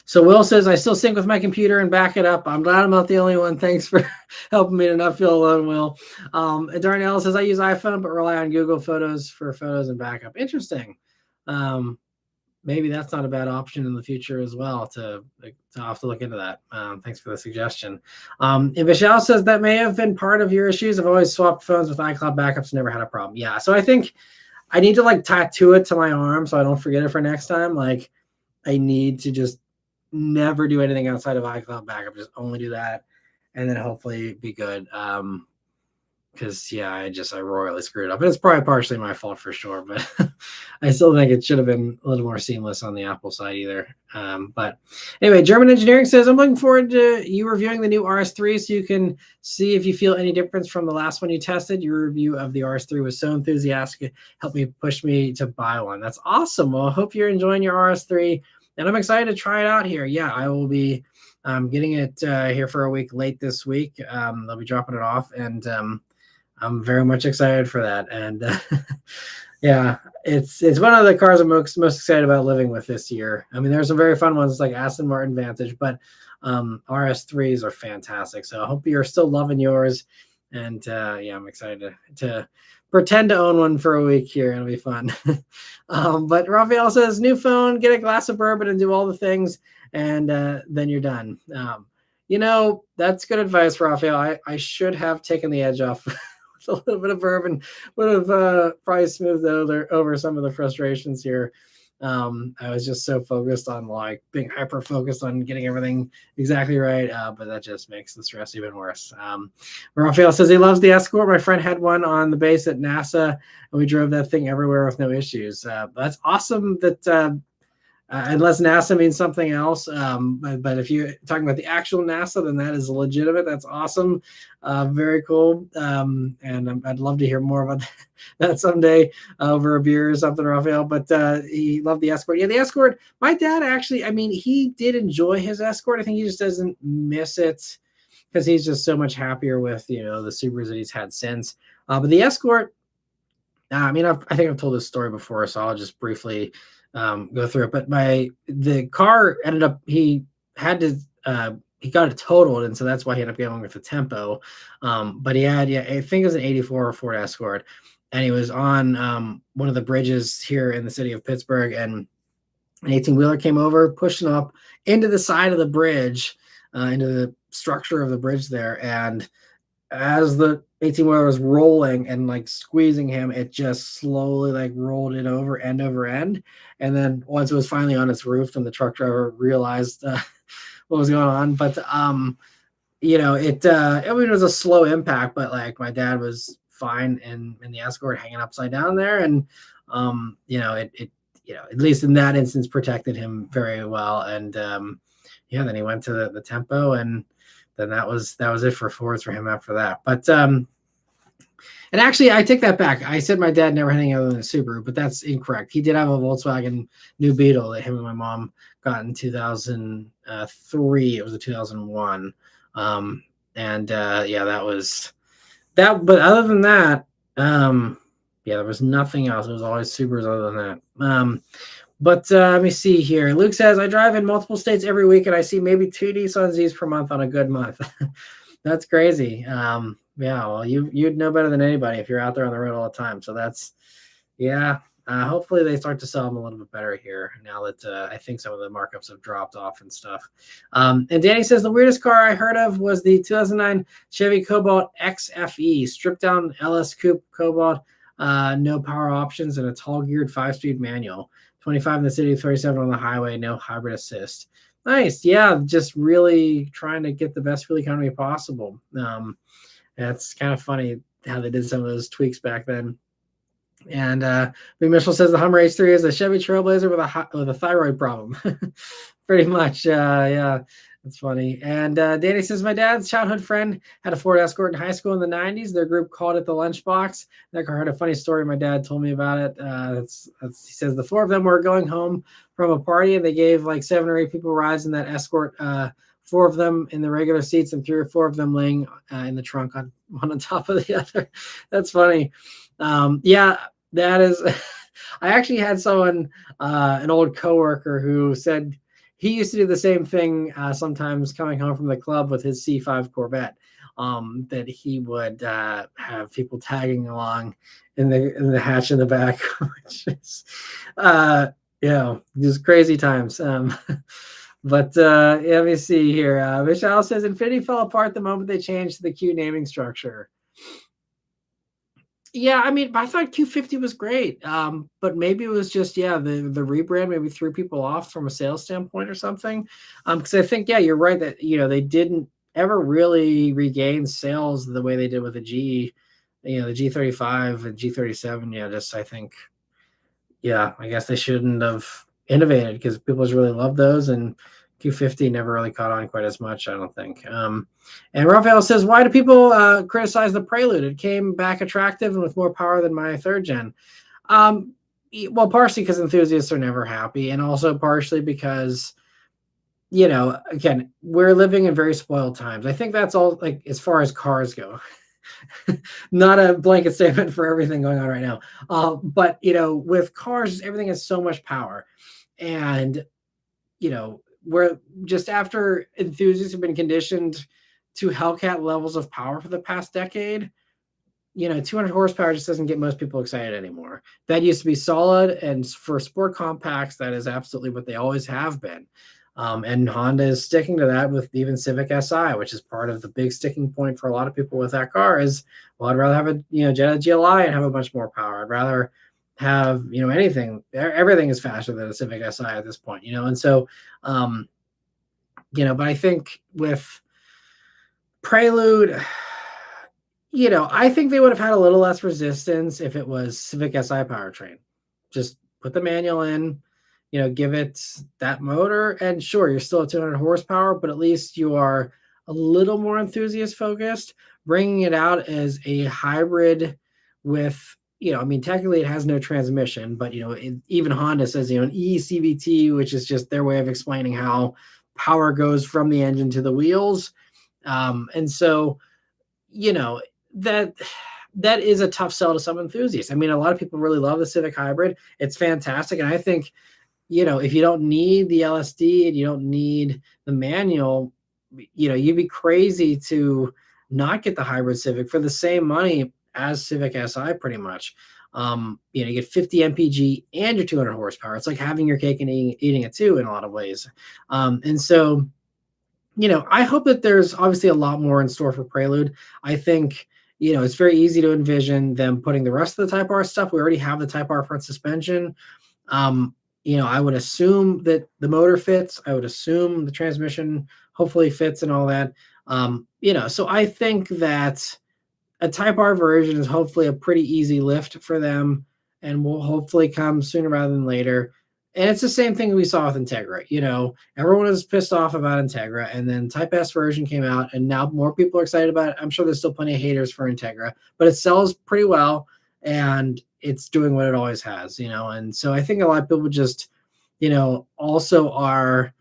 So Will says, I still sync with my computer and back it up. I'm glad I'm not the only one. Thanks for helping me to not feel alone, Will. And Darnell says, I use iPhone, but rely on Google Photos for photos and backup. Interesting. Maybe that's not a bad option in the future as well to have to look into that. Thanks for the suggestion. And Michelle says that may have been part of your issues. I've always swapped phones with iCloud backups, never had a problem. Yeah, so I think I need to like tattoo it to my arm so I don't forget it for next time. Like I need to just never do anything outside of iCloud backup, just only do that, and then hopefully be good. Because yeah, I royally screwed up. And it's probably partially my fault for sure, but I still think it should have been a little more seamless on the Apple side either. But anyway, German Engineering says, I'm looking forward to you reviewing the new RS3 so you can see if you feel any difference from the last one you tested. Your review of the RS3 was so enthusiastic, it helped me push me to buy one. That's awesome. Well, I hope you're enjoying your RS3, and I'm excited to try it out here. Yeah, I will be getting it here for a week late this week. They'll be dropping it off, and I'm very much excited for that. And yeah, it's one of the cars I'm most excited about living with this year. I mean, there's some very fun ones like Aston Martin Vantage, but RS3s are fantastic. So I hope you're still loving yours. And yeah, I'm excited to pretend to own one for a week here. It'll be fun. But Raphael says, new phone, get a glass of bourbon and do all the things, and then you're done. That's good advice, Raphael. I should have taken the edge off. A little bit of bourbon would have probably smoothed over some of the frustrations here. I was just so focused on like being hyper focused on getting everything exactly right, but that just makes the stress even worse. Raphael says he loves the Escort. My friend had one on the base at NASA, and we drove that thing everywhere with no issues. That's awesome that unless NASA means something else. But if you're talking about the actual NASA, then that is legitimate. That's awesome. Very cool. And I'd love to hear more about that someday over a beer or something, Raphael. But he loved the Escort. Yeah, the Escort. My dad actually, I mean, he did enjoy his Escort. I think he just doesn't miss it because he's just so much happier with, the Subarus that he's had since. But the Escort, I mean, I think I've told this story before, so I'll just briefly go through it. But the car ended up, he had to he got it totaled, and so that's why he ended up going with the Tempo. But he had, yeah, I think it was an '84 Ford Escort, and he was on one of the bridges here in the city of Pittsburgh, and an 18-wheeler came over, pushing up into the side of the bridge, into the structure of the bridge there, and as the 18-wheeler was rolling and like squeezing him, it just slowly like rolled it over end. And then once it was finally on its roof, then the truck driver realized what was going on. But I mean, it was a slow impact, but like my dad was fine in the Escort hanging upside down there, and at least in that instance protected him very well. And then he went to the Tempo, and then that was it for Fords for him after that. But and actually, I take that back. I said my dad never had anything other than a Subaru, but that's incorrect. He did have a Volkswagen New Beetle that him and my mom got in 2003. It was a 2001. That was that. But other than that, there was nothing else. It was always Subarus other than that. Let me see here. Luke says, I drive in multiple states every week, and I see maybe 2 Nissan Zs per month on a good month. That's crazy. Well, you'd know better than anybody if you're out there on the road all the time. So that's, yeah. Hopefully they start to sell them a little bit better here now that I think some of the markups have dropped off and stuff. And Danny says the weirdest car I heard of was the 2009 Chevy Cobalt XFE, stripped down LS Coupe Cobalt, no power options, and a tall geared 5-speed manual. 25 in the city, 37 on the highway, no hybrid assist. Nice. Yeah, just really trying to get the best fuel economy possible. It's kind of funny how they did some of those tweaks back then. And Big Mitchell says the Hummer H3 is a Chevy Trailblazer with a thyroid problem. Pretty much. Yeah, that's funny. And Danny says my dad's childhood friend had a Ford Escort in high school in the 90s. Their group called it the Lunchbox. That car had a funny story. My dad told me about it. He says the 4 of them were going home from a party, and they gave like 7 or 8 people rides in that Escort. 4 of them in the regular seats and 3 or 4 of them laying in the trunk on one on top of the other. That's funny. That is. I actually had someone, an old coworker, who said he used to do the same thing sometimes coming home from the club with his C5 Corvette. That he would have people tagging along in the hatch in the back, which is just crazy times. Let me see here. Michelle says Infiniti fell apart the moment they changed the Q naming structure. Yeah, I mean, I thought Q50 was great, but maybe it was just the rebrand maybe threw people off from a sales standpoint or something. Because I think you're right that they didn't ever really regain sales the way they did with the G, the G35 and G37. I think, I guess they shouldn't have innovated because people just really love those, and Q50 never really caught on quite as much, I don't think. And Raphael says, why do people criticize the Prelude? It came back attractive and with more power than my 3rd gen. Well, partially because enthusiasts are never happy, and also partially because, again, we're living in very spoiled times. I think that's all, like, as far as cars go. Not a blanket statement for everything going on right now. But, with cars, everything has so much power. And, we're just after enthusiasts have been conditioned to Hellcat levels of power for the past decade, 200 horsepower just doesn't get most people excited anymore. That used to be solid, and for sport compacts, that is absolutely what they always have been. And Honda is sticking to that with even Civic Si, which is part of the big sticking point for a lot of people with that car is, well, I'd rather have a Jetta GLI and have a bunch more power. I'd rather have anything. Everything is faster than a Civic Si at this point, and so but I think with Prelude, I think they would have had a little less resistance if it was Civic Si powertrain. Just put the manual in, give it that motor, and sure, you're still at 200 horsepower, but at least you are a little more enthusiast focused. Bringing it out as a hybrid with, technically it has no transmission, but, even Honda says, an eCVT, which is just their way of explaining how power goes from the engine to the wheels. And so, that is a tough sell to some enthusiasts. I mean, a lot of people really love the Civic Hybrid. It's fantastic. And I think, if you don't need the LSD and you don't need the manual, you'd be crazy to not get the hybrid Civic for the same money as Civic Si, pretty much. You get 50 mpg and your 200 horsepower. It's like having your cake and eating it too in a lot of ways. And so, I hope that there's obviously a lot more in store for Prelude. I think, it's very easy to envision them putting the rest of the Type R stuff. We already have the Type R front suspension. Um, I would assume that the motor fits. I would assume the transmission hopefully fits and all that. So I think that a Type R version is hopefully a pretty easy lift for them and will hopefully come sooner rather than later. And it's the same thing we saw with Integra. Everyone was pissed off about Integra, and then Type S version came out, and now more people are excited about it. I'm sure there's still plenty of haters for Integra, but it sells pretty well, and it's doing what it always has, And so I think a lot of people just, also are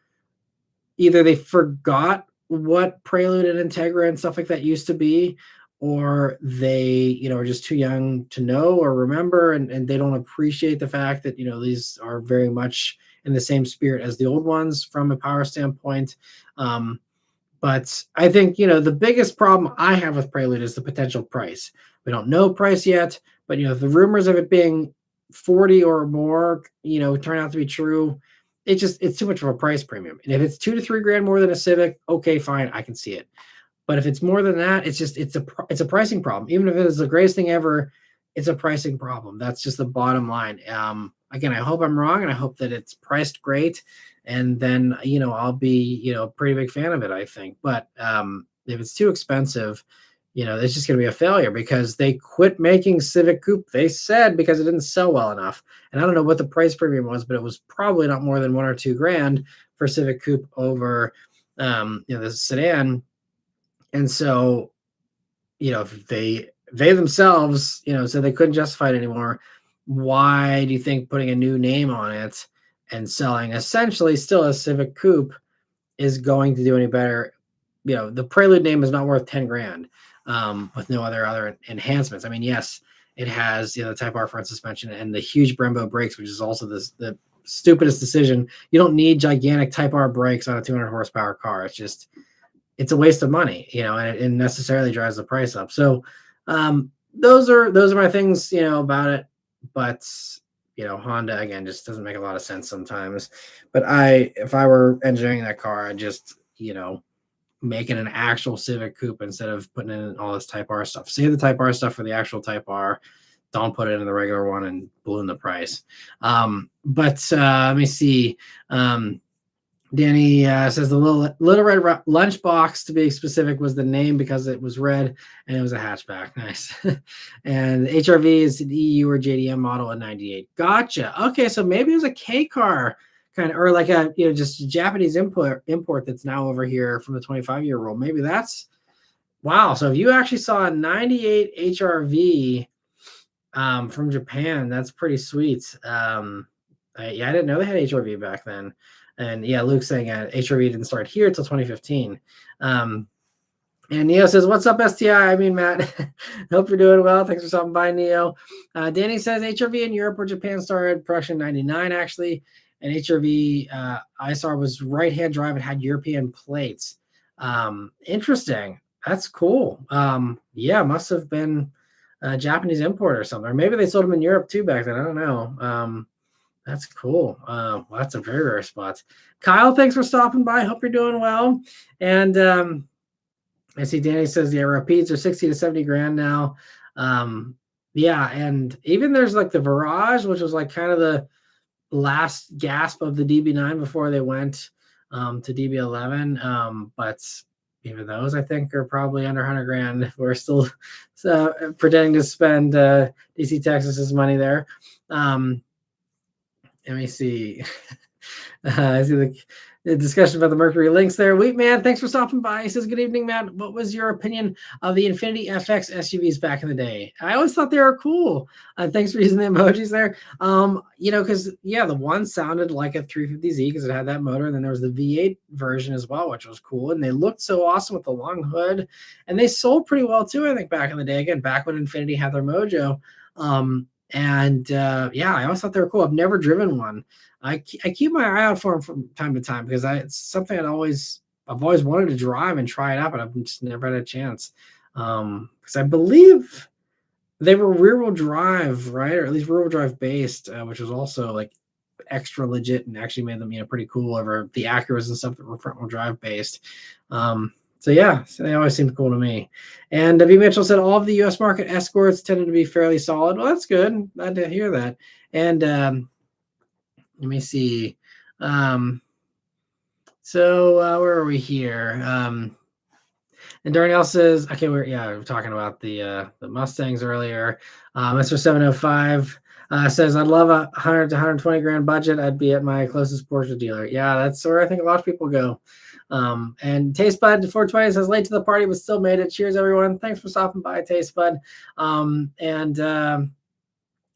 either they forgot what Prelude and Integra and stuff like that used to be, or they, are just too young to know or remember, and they don't appreciate the fact that, these are very much in the same spirit as the old ones from a power standpoint. But I think, the biggest problem I have with Prelude is the potential price. We don't know price yet, but, the rumors of it being 40 or more, turn out to be true. It's too much of a price premium. And if it's 2 to 3 grand more than a Civic, okay, fine, I can see it. But if it's more than that, it's a pricing problem. Even if it is the greatest thing ever, it's a pricing problem. That's just the bottom line. Again, I hope I'm wrong, and I hope that it's priced great, and then I'll be a pretty big fan of it, I think. But if it's too expensive, it's just going to be a failure because they quit making Civic Coupe. They said because it didn't sell well enough, and I don't know what the price premium was, but it was probably not more than 1 or 2 grand for Civic Coupe over the sedan. And so, if they themselves, said they couldn't justify it anymore, why do you think putting a new name on it and selling essentially still a Civic Coupe is going to do any better? The Prelude name is not worth 10 grand with no other enhancements. I mean, yes, it has, the Type R front suspension and the huge Brembo brakes, which is also the stupidest decision. You don't need gigantic Type R brakes on a 200 horsepower car. It's a waste of money, and it necessarily drives the price up. So those are my things, about it. But Honda again just doesn't make a lot of sense sometimes. But if I were engineering that car, I'd just make it an actual Civic Coupe instead of putting in all this Type R stuff. Save the Type R stuff for the actual Type R. Don't put it in the regular one and balloon the price. But let me see. Danny says the little red lunchbox, to be specific, was the name because it was red and it was a hatchback. Nice. And HRV is an EU or JDM model in 98. Gotcha. Okay, so maybe it was a K car kind of, or like a just Japanese import that's now over here from the 25-year rule. Maybe that's wow. So if you actually saw a 98 HRV from Japan, that's pretty sweet. I didn't know they had HRV back then. And yeah, Luke's saying HRV didn't start here until 2015. And Neo says, "What's up, STI?" I mean, Matt, hope you're doing well. Thanks for stopping by, Neo. Danny says HRV in Europe or Japan started production in 99, actually. And HRV ISR was right-hand drive and had European plates. Interesting. That's cool. Must have been a Japanese import or something. Or maybe they sold them in Europe too back then. I don't know. That's cool. Well, that's a very rare spot. Kyle, thanks for stopping by. Hope you're doing well. And I see Danny says, Rapides are 60 to 70 grand now. And even there's like the Virage, which was like kind of the last gasp of the DB9 before they went to DB11. But even those, I think, are probably under 100 grand. We're still pretending to spend DC Texas's money there. Let me see. I see the discussion about the Mercury Lynx there. Wait, man, thanks for stopping by. He says, good evening, Matt. What was your opinion of the Infiniti FX SUVs back in the day? I always thought they were cool. Thanks for using the emojis there. Because, the one sounded like a 350Z because it had that motor. And then there was the V8 version as well, which was cool. And they looked so awesome with the long hood. And they sold pretty well, too, I think, back in the day. Again, back when Infiniti had their mojo. I always thought they were cool. I've never driven one. I keep my eye out for them from time to time because it's something I'd always I've always wanted to drive and try it out, but I've just never had a chance. Because I believe they were rear wheel drive, right? Or at least rear wheel drive based, which was also like extra legit and actually made them, pretty cool over the Acuras and stuff that were front wheel drive based. So yeah, so they always seemed cool to me. And W. Mitchell said all of the U.S. market escorts tended to be fairly solid. Well, that's good. Glad to hear that. And let me see. So where are we here? And Darnell says, okay, we're talking about the Mustangs earlier. Mr. 705 says, I'd love a 100 to 120 grand budget. I'd be at my closest Porsche dealer. Yeah, that's where I think a lot of people go. And Taste Bud 420 says, late to the party, but still made it. Cheers, everyone. Thanks for stopping by, Taste Bud. Let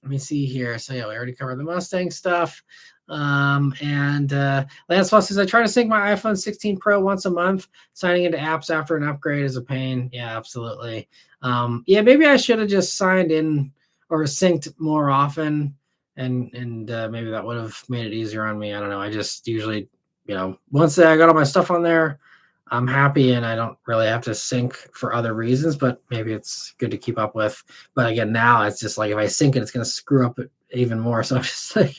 me see here. So yeah, we already covered the Mustang stuff. Lance Foss says, I try to sync my iPhone 16 Pro once a month. Signing into apps after an upgrade is a pain. Yeah, absolutely. Maybe I should have just signed in or synced more often, and maybe that would have made it easier on me. I don't know. I just usually, once I got all my stuff on there, I'm happy and I don't really have to sync for other reasons, but maybe it's good to keep up with. But again, now it's just like if I sync it, it's going to screw up it even more. So I'm just like,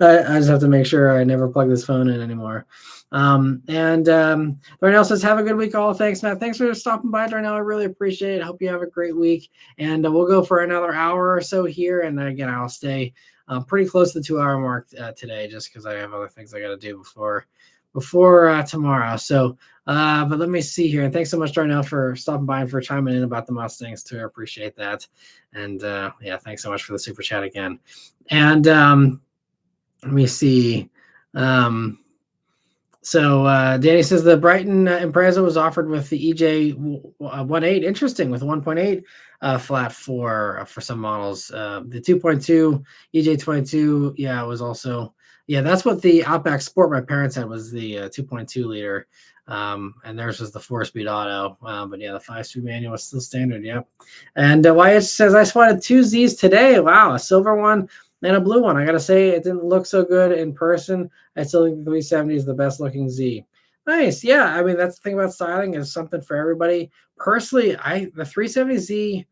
I just have to make sure I never plug this phone in anymore. Darnell says, have a good week all. Thanks, Matt. Thanks for stopping by, Darnell. I really appreciate it. Hope you have a great week. And we'll go for another hour or so here. And again, I'll stay pretty close to the 2-hour mark today, just because I have other things I got to do before tomorrow. So, but let me see here. And thanks so much, Darnell, for stopping by and for chiming in about the Mustangs too. I appreciate that. And thanks so much for the super chat again. And let me see. So Danny says the Brighton Impreza was offered with the EJ 1.8. Interesting, with 1.8 flat for some models. The 2.2 EJ 22, was also. Yeah, that's what the Outback Sport my parents had, was the 2.2 liter. And theirs was the 4-speed auto. But yeah, the 5-speed manual was still standard. Yep. And YH says, I spotted 2 Zs today. Wow, a silver one and a blue one. I got to say, it didn't look so good in person. I still think the 370 is the best looking Z. Nice. Yeah, I mean, that's the thing about styling, is something for everybody. Personally, the 370Z,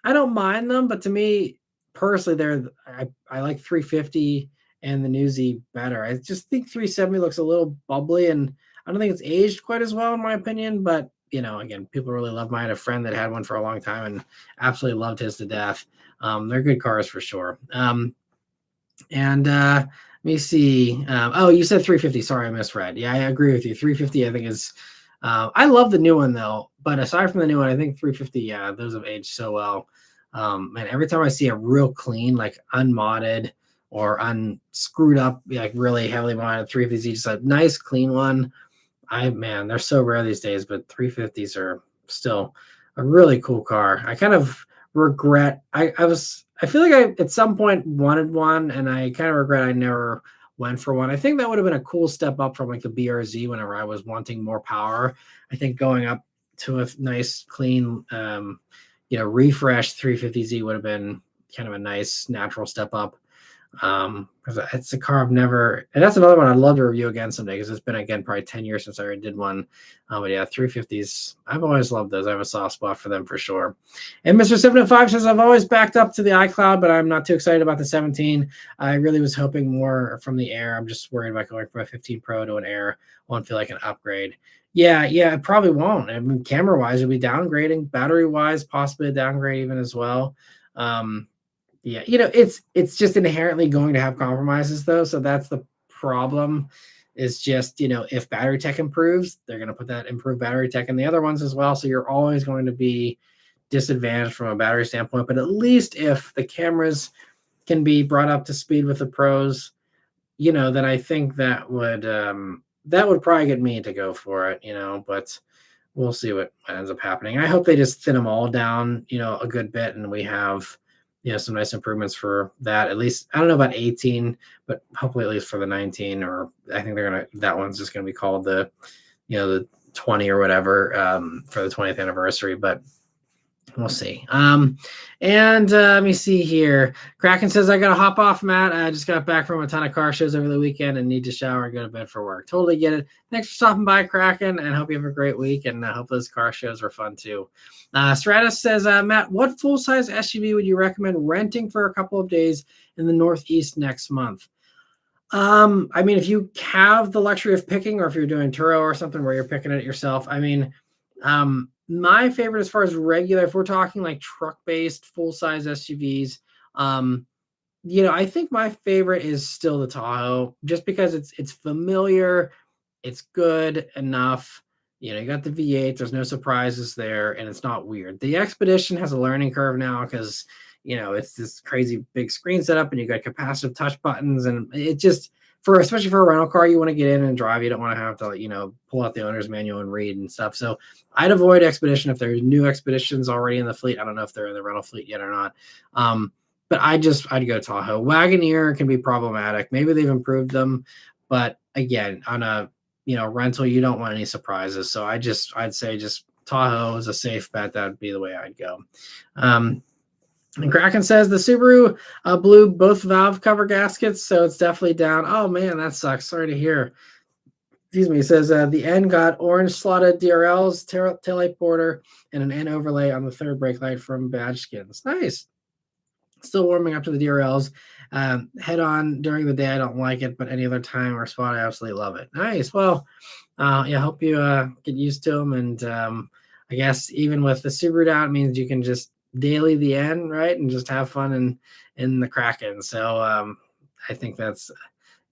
I don't mind them, but to me, personally, I like 350 and the new Z better. I just think 370 looks a little bubbly, and I don't think it's aged quite as well in my opinion, but again, people really love mine. I had a friend that had one for a long time and absolutely loved his to death. They're good cars for sure. Let me see. You said 350. Sorry, I misread. Yeah, I agree with you. 350, I think is. I love the new one though, but aside from the new one, I think 350. Yeah, those have aged so well. Man, every time I see a real clean, like unmodded or unscrewed up, like really heavily modded 350Z, just a nice clean one. They're so rare these days, but 350s are still a really cool car. I kind of regret. I feel like I at some point wanted one, and I kind of regret I never went for one. I think that would have been a cool step up from like the BRZ whenever I was wanting more power. I think going up to a nice clean refresh 350Z would have been kind of a nice natural step up. Because it's a car I've never, and that's another one I'd love to review again someday, because it's been again probably 10 years since I already did one. But yeah, 350s, I've always loved those. I have a soft spot for them for sure. And Mr. 705 says, I've always backed up to the iCloud, but I'm not too excited about the 17. I really was hoping more from the Air. I'm just worried about going from a 15 Pro to an Air. Won't feel like an upgrade. Yeah, it probably won't. I mean, camera wise, it'll be downgrading. Battery wise, possibly a downgrade even as well. Yeah, it's just inherently going to have compromises though. So that's the problem, is just, if battery tech improves, they're going to put that improved battery tech in the other ones as well. So you're always going to be disadvantaged from a battery standpoint. But at least if the cameras can be brought up to speed with the pros, then I think that would probably get me to go for it, but we'll see what ends up happening. I hope they just thin them all down, a good bit, and we have some nice improvements for that. At least, I don't know about 18, but hopefully at least for the 19, or I think that one's just going to be called the 20 or whatever, for the 20th anniversary. But We'll see. And let me see here. Kraken says, I got to hop off, Matt. I just got back from a ton of car shows over the weekend and need to shower and go to bed for work. Totally get it. Thanks for stopping by, Kraken, and hope you have a great week. And I hope those car shows were fun too. Stratus says, Matt, what full size SUV would you recommend renting for a couple of days in the Northeast next month? I mean, if you have the luxury of picking, or if you're doing Turo or something where you're picking it yourself, I mean, my favorite as far as regular, if we're talking like truck-based full-size SUVs, I think my favorite is still the Tahoe, just because it's familiar, it's good enough. You got the V8, there's no surprises there, and it's not weird. The Expedition has a learning curve now because it's this crazy big screen setup, and you got capacitive touch buttons, and it just especially for a rental car, you want to get in and drive. You don't want to have to pull out the owner's manual and read and stuff. So I'd avoid Expedition if there's new Expeditions already in the fleet. I don't know if they're in the rental fleet yet or not. But I'd go Tahoe. Wagoneer can be problematic. Maybe they've improved them, but again, on a rental, you don't want any surprises. So I'd say just Tahoe is a safe bet. That would be the way I'd go. And Kraken says the Subaru blew both valve cover gaskets, so it's definitely down. Oh man, that sucks. Sorry to hear. Excuse me. He says the N got orange slotted DRLs, taillight border, and an N overlay on the third brake light from badge skins. Nice. Still warming up to the DRLs. Head on during the day, I don't like it, but any other time or spot, I absolutely love it. Nice. Well, hope you get used to them. And I guess even with the Subaru down, it means you can just daily the N, right, and just have fun in the Kraken. So I think that's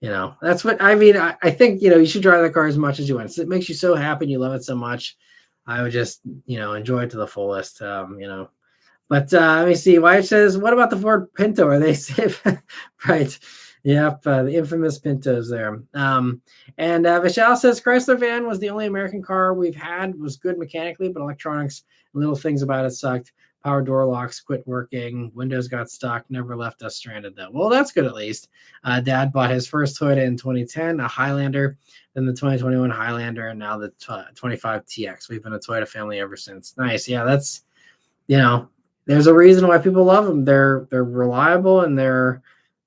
what I mean. I think you should drive the car as much as you want. It makes you so happy and you love it so much. I would just enjoy it to the fullest. But let me see. Wyatt says, what about the Ford Pinto? Are they safe? Right. Yep. The infamous Pintos there. And Vishal says Chrysler van was the only American car we've had. It was good mechanically, but electronics and little things about it sucked. Power door locks quit working. Windows got stuck. Never left us stranded though. Well, that's good at least. Dad bought his first Toyota in 2010, a Highlander, then the 2021 Highlander, and now the 25 TX. We've been a Toyota family ever since. Nice. Yeah, that's there's a reason why people love them. They're reliable and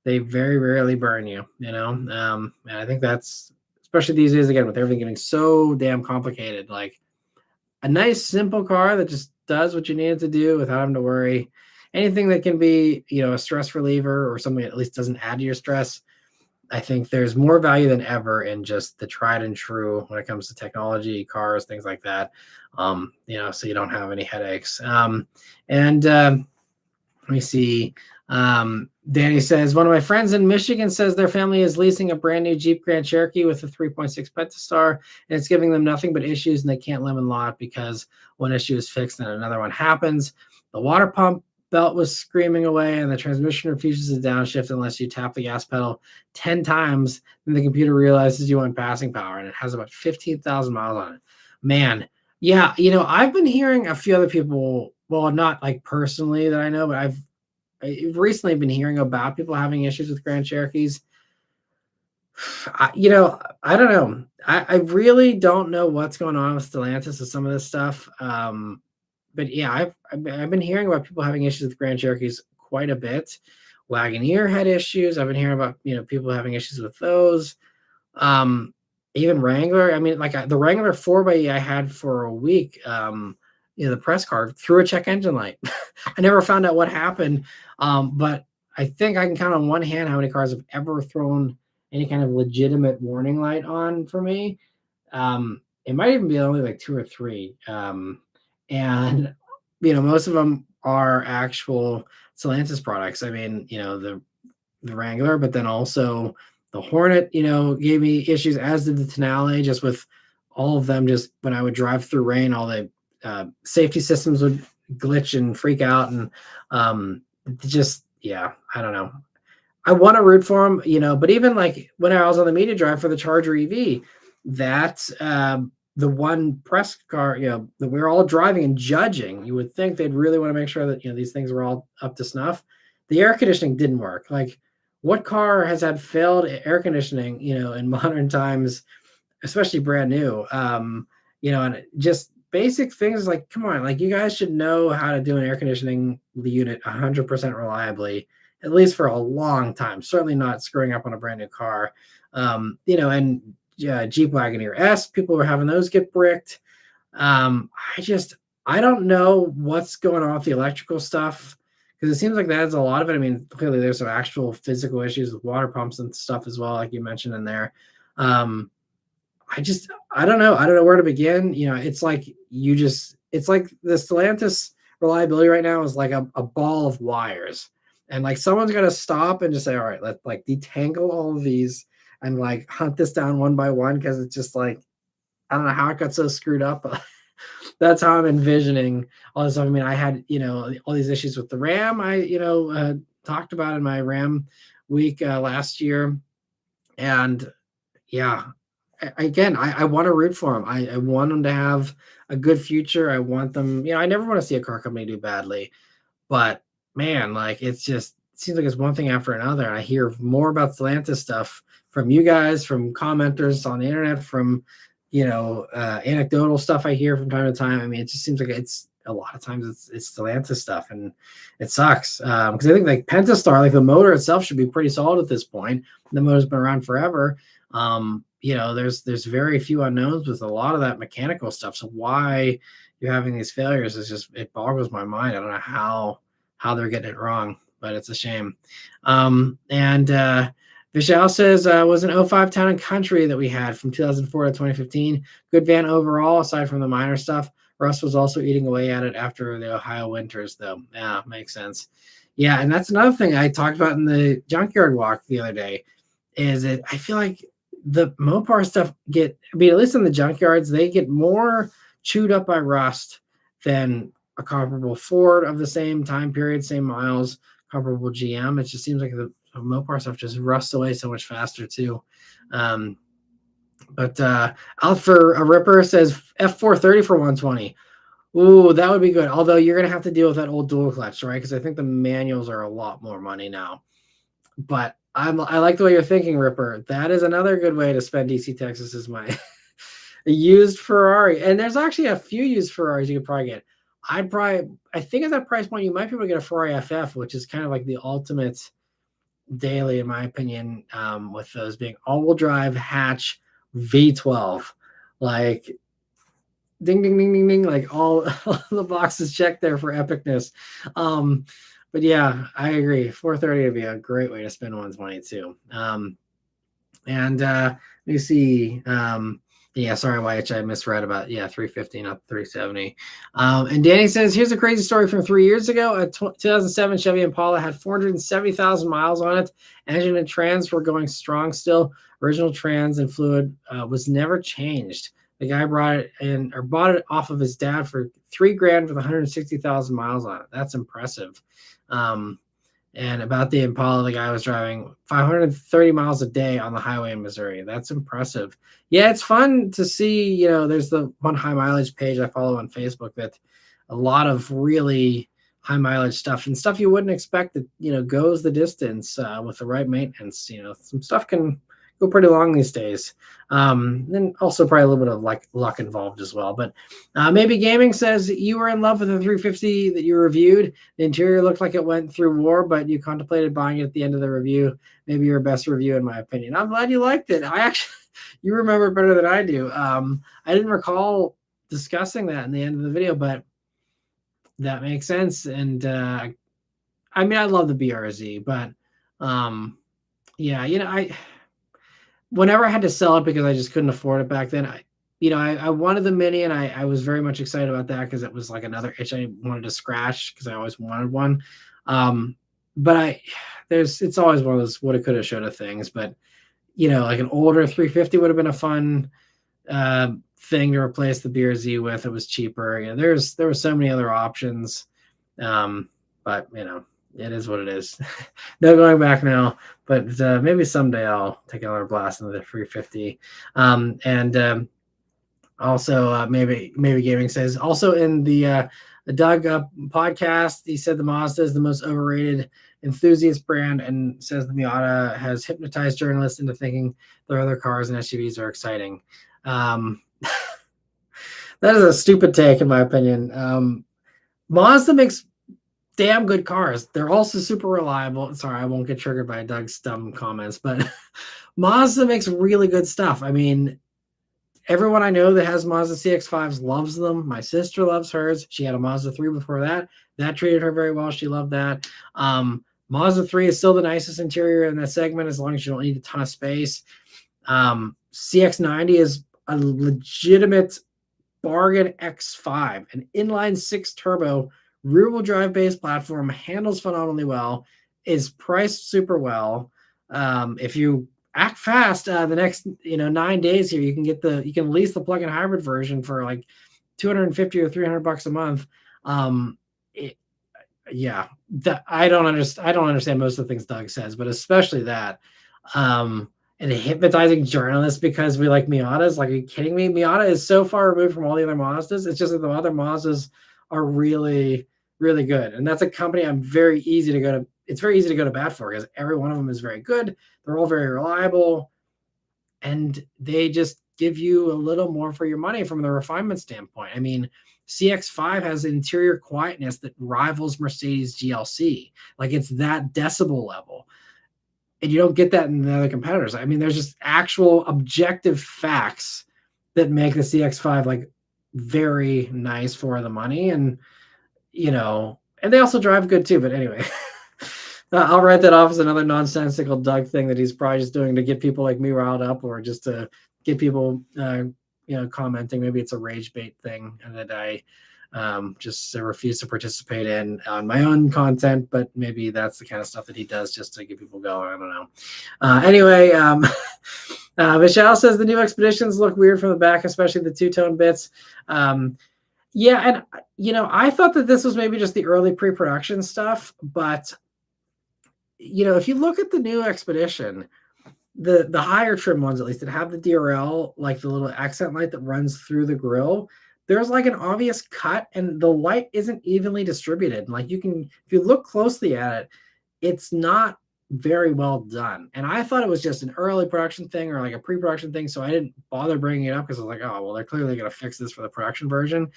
they very rarely burn you. And I think that's especially these days again with everything getting so damn complicated. Like a nice simple car that just does what you need it to do without having to worry. Anything that can be a stress reliever or something that at least doesn't add to your stress. I think there's more value than ever in just the tried and true when it comes to technology, cars, things like that. So you don't have any headaches. Let me see. Danny says, one of my friends in Michigan says their family is leasing a brand new Jeep Grand Cherokee with a 3.6 Pentastar, and it's giving them nothing but issues, and they can't lemon law it because one issue is fixed and another one happens. The water pump belt was screaming away, and the transmission refuses to downshift unless you tap the gas pedal 10 times. Then the computer realizes you want passing power, and it has about 15,000 miles on it. Man, yeah, I've been hearing a few other people, well, not like personally that I know, but I've recently been hearing about people having issues with Grand Cherokees. I don't know. I really don't know what's going on with Stellantis with some of this stuff. But yeah, I've been hearing about people having issues with Grand Cherokees quite a bit. Wagoneer had issues. I've been hearing about people having issues with those. Even Wrangler. I mean, like the Wrangler 4xe I had for a week. The press car threw a check engine light. I never found out what happened, but I think I can count on one hand how many cars have ever thrown any kind of legitimate warning light on for me. It might even be only like 2 or 3. And most of them are actual Stellantis products. I mean, the Wrangler, but then also the Hornet, gave me issues, as did the Tenale, just with all of them. Just when I would drive through rain, all the safety systems would glitch and freak out, and I don't know. I want to root for them, but even like when I was on the media drive for the Charger EV, that the one press car, that we were all driving and judging, you would think they'd really want to make sure that these things were all up to snuff. The air conditioning didn't work. Like, what car has had failed air conditioning, in modern times, especially brand new? And just basic things like, come on, like you guys should know how to do an air conditioning unit 100% reliably, at least for a long time. Certainly not screwing up on a brand new car. And Jeep Wagoneer S, people were having those get bricked. Um, I just I don't know what's going on with the electrical stuff because it seems like that's a lot of it. I mean, clearly there's some actual physical issues with water pumps and stuff as well, like you mentioned in there. Um, I don't know. I don't know where to begin. It's like the Stellantis reliability right now is like a ball of wires. And like someone's gonna stop and just say, all right, let's like detangle all of these and like hunt this down one by one because it's just like I don't know how it got so screwed up. That's how I'm envisioning all this stuff. I mean, I had, all these issues with the RAM. Talked about in my RAM week last year. And yeah, I want to root for them. I want them to have a good future. I want them, I never want to see a car company do badly. But man, like it seems like it's one thing after another. And I hear more about Stellantis stuff from you guys, from commenters on the internet, from anecdotal stuff I hear from time to time. I mean, it just seems like it's a lot of times it's Stellantis stuff, and it sucks because I think like Pentastar, like the motor itself should be pretty solid at this point. The motor's been around forever. There's very few unknowns with a lot of that mechanical stuff. So why you're having these failures is just it boggles my mind. I don't know how they're getting it wrong, but it's a shame. And Vishal says, was an '05 Town and Country that we had from 2004 to 2015. Good van overall, aside from the minor stuff. Russ was also eating away at it after the Ohio winters, though. Yeah, makes sense. Yeah, and that's another thing I talked about in the junkyard walk the other day, is that I feel like the Mopar stuff at least in the junkyards, they get more chewed up by rust than a comparable Ford of the same time period, same miles, comparable GM. It just seems like the Mopar stuff just rusts away so much faster too. But out for a Ripper says F430 for 120. Ooh, that would be good. Although you're gonna have to deal with that old dual clutch, right? Because I think the manuals are a lot more money now. But I like the way you're thinking, Ripper. That is another good way to spend DC Texas is my a used Ferrari. And there's actually a few used Ferraris you could probably get. I think at that price point, you might be able to get a Ferrari FF, which is kind of like the ultimate daily, in my opinion, with those being all-wheel drive hatch V12. Like ding, ding, ding, ding, ding, like all the boxes checked there for epicness. But yeah, I agree. 430 would be a great way to spend 122. Let me see. Sorry, YH, I misread about 350, not 370. And Danny says, here's a crazy story from 3 years ago. A 2007 Chevy Impala had 470,000 miles on it. Engine and trans were going strong still. Original trans and fluid was never changed. The guy bought it off of his dad for $3,000 with 160,000 miles on it. That's impressive. And about the Impala, the guy was driving 530 miles a day on the highway in Missouri. That's impressive. Yeah, it's fun to see, there's the one high mileage page I follow on Facebook that a lot of really high mileage stuff and stuff you wouldn't expect that, goes the distance with the right maintenance. Some stuff can go pretty long these days. And also probably a little bit of luck involved as well. But Maybe Gaming says you were in love with the 350 that you reviewed. The interior looked like it went through war, but you contemplated buying it at the end of the review. Maybe your best review, in my opinion. I'm glad you liked it. You remember better than I do. I didn't recall discussing that in the end of the video, but that makes sense. And I love the BRZ, but whenever I had to sell it because I just couldn't afford it back then, I wanted the Mini, and I was very much excited about that because it was like another itch I wanted to scratch because I always wanted one. But it's always one of those woulda, coulda, shoulda things. But like an older 350 would have been a fun thing to replace the BRZ with. It was cheaper. There were so many other options. But it is what it is. No going back now, but maybe someday I'll take another blast into the 350. Also, maybe Gaming says, also in the Doug podcast, he said the Mazda is the most overrated enthusiast brand, and says the Miata has hypnotized journalists into thinking their other cars and SUVs are exciting. That is a stupid take, in my opinion. Mazda makes damn good cars. They're also super reliable. Sorry, I won't get triggered by Doug's dumb comments, but Mazda makes really good stuff. I mean, everyone I know that has Mazda CX-5s loves them. My sister loves hers. She had a Mazda 3 before that. That treated her very well. She loved that. Mazda 3 is still the nicest interior in that segment as long as you don't need a ton of space. CX-90 is a legitimate bargain X5, an inline six turbo rear wheel drive based platform, handles phenomenally well, is priced super well. If you act fast, the next 9 days here, you can lease the plug-in hybrid version for like 250 or $300 a month. It, yeah, that I don't understand. I don't understand most of the things Doug says, but especially that. And hypnotizing journalists because we like Miatas. Like, are you kidding me? Miata is so far removed from all the other Mazdas. It's just that the other Mazdas are really, really good. And that's a company it's very easy to go to bat for because every one of them is very good. They're all very reliable. And they just give you a little more for your money from the refinement standpoint. I mean, CX-5 has interior quietness that rivals Mercedes GLC. Like, it's that decibel level. And you don't get that in the other competitors. I mean, there's just actual objective facts that make the CX-5 like very nice for the money. And, and they also drive good too. But anyway, I'll write that off as another nonsensical Doug thing that he's probably just doing to get people like me riled up or just to get people, commenting. Maybe it's a rage bait thing and that I just refuse to participate in on my own content, but maybe that's the kind of stuff that he does just to get people going. I don't know. Anyway, Michelle says the new Expeditions look weird from the back, especially the two-tone bits. Yeah, and I thought that this was maybe just the early pre-production stuff, but if you look at the new Expedition, the higher trim ones at least that have the DRL, like the little accent light that runs through the grill, there's like an obvious cut and the light isn't evenly distributed. Like, if you look closely at it, it's not very well done. And I thought it was just an early production thing or like a pre-production thing. So I didn't bother bringing it up because I was like, oh, well, they're clearly going to fix this for the production version.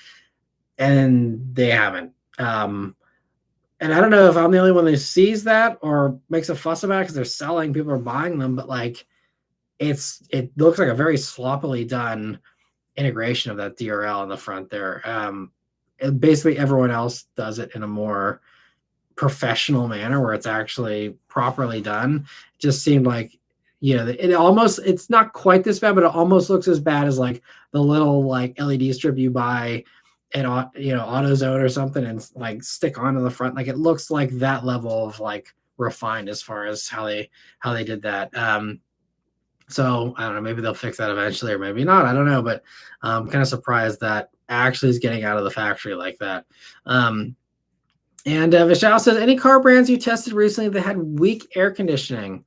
And they haven't. And I don't know if I'm the only one that sees that or makes a fuss about it because they're selling, people are buying them, but like it looks like a very sloppily done integration of that DRL in the front there. And basically everyone else does it in a more professional manner where it's actually properly done. It just seemed like, it's not quite this bad, but it almost looks as bad as like the little like LED strip you buy at AutoZone or something and like stick onto the front. Like, it looks like that level of like refined as far as how they did that. So I don't know, maybe they'll fix that eventually or maybe not. I don't know, but I'm kind of surprised that actually is getting out of the factory like that. And Vishal says, any car brands you tested recently that had weak air conditioning?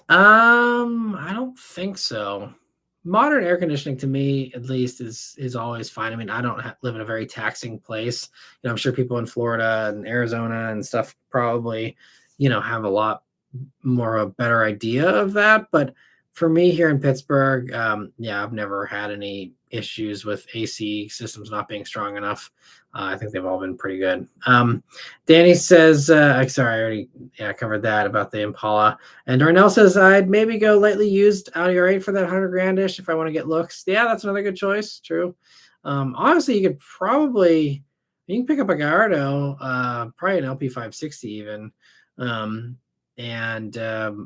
I don't think so. Modern air conditioning to me, at least, is always fine. I mean, I don't live in a very taxing place. I'm sure people in Florida and Arizona and stuff probably, have a lot more a better idea of that. But for me here in Pittsburgh, I've never had any issues with AC systems not being strong enough. I think they've all been pretty good. Danny says, sorry, I covered that about the Impala. And Darnell says, I'd maybe go lightly used Audi R8 for that $100,000-ish if I want to get looks. Yeah, that's another good choice. True. Honestly, you can pick up a Gallardo, probably an LP560 even. And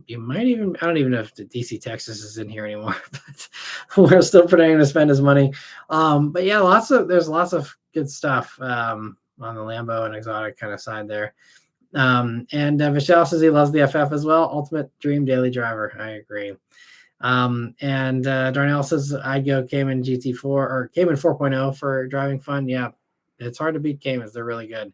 you might even, I don't even know if the DC Texas is in here anymore, but we're still pretending to spend his money. But yeah, there's lots of good stuff on the Lambo and exotic kind of side there. And Michelle says he loves the FF as well. Ultimate dream daily driver. I agree. And Darnell says I'd go Cayman GT4 or Cayman 4.0 for driving fun. Yeah, it's hard to beat Caymans. They're really good.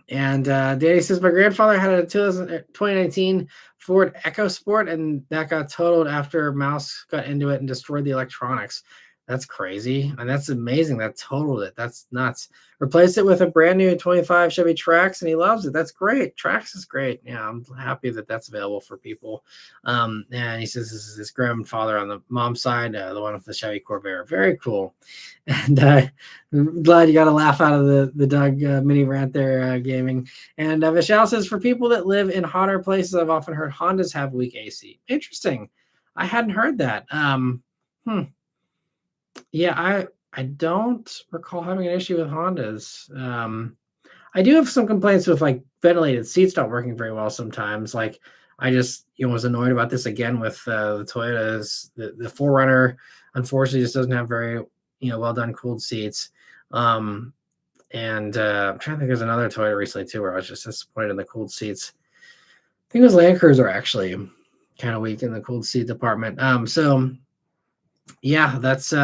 And Danny says, my grandfather had a 2019 Ford EcoSport, and that got totaled after Mouse got into it and destroyed the electronics. That's crazy, and that's amazing. That totaled it. That's nuts. Replaced it with a brand new 25 Chevy Trax, and he loves it. That's great. Trax is great. Yeah, I'm happy that that's available for people. And he says this is his grandfather on the mom's side, the one with the Chevy Corvair. Very cool. And I'm glad you got a laugh out of the Doug mini rant there, gaming. And Vishal says for people that live in hotter places, I've often heard Hondas have weak AC. Interesting. I hadn't heard that. Hmm. Yeah, I don't recall having an issue with Hondas. I do have some complaints with like ventilated seats not working very well sometimes. Like I just was annoyed about this again with the Toyotas. The Forerunner unfortunately just doesn't have very well done cooled seats. And I'm trying to think. There's another Toyota recently too where I was just disappointed in the cooled seats. I think it was Land Cruiser actually, kind of weak in the cooled seat department. So yeah, but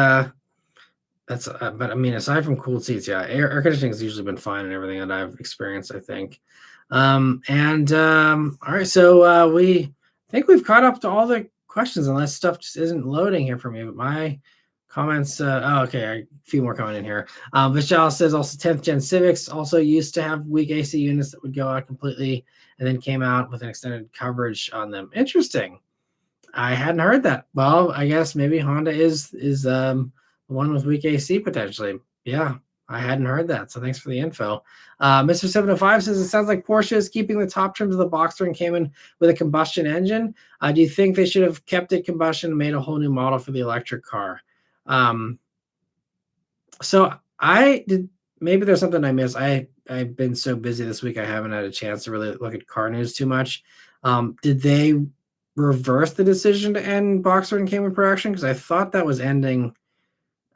I mean, aside from cooled seats, yeah, air conditioning has usually been fine and everything that I've experienced, I think. All right, so we think we've caught up to all the questions, unless stuff just isn't loading here for me. But my comments, okay, a few more coming in here. Vishal says also 10th gen Civics also used to have weak AC units that would go out completely and then came out with an extended coverage on them. Interesting. I hadn't heard that. Well, I guess maybe Honda is the one with weak AC potentially. Yeah, I hadn't heard that. So thanks for the info. Mr. 705 says it sounds like Porsche is keeping the top trims of the Boxster and came in with a combustion engine. Do you think they should have kept it combustion and made a whole new model for the electric car? So I did. Maybe there's something I missed. I've been so busy this week I haven't had a chance to really look at car news too much. Did they reverse the decision to end Boxer and Cayman production? Because I thought that was ending.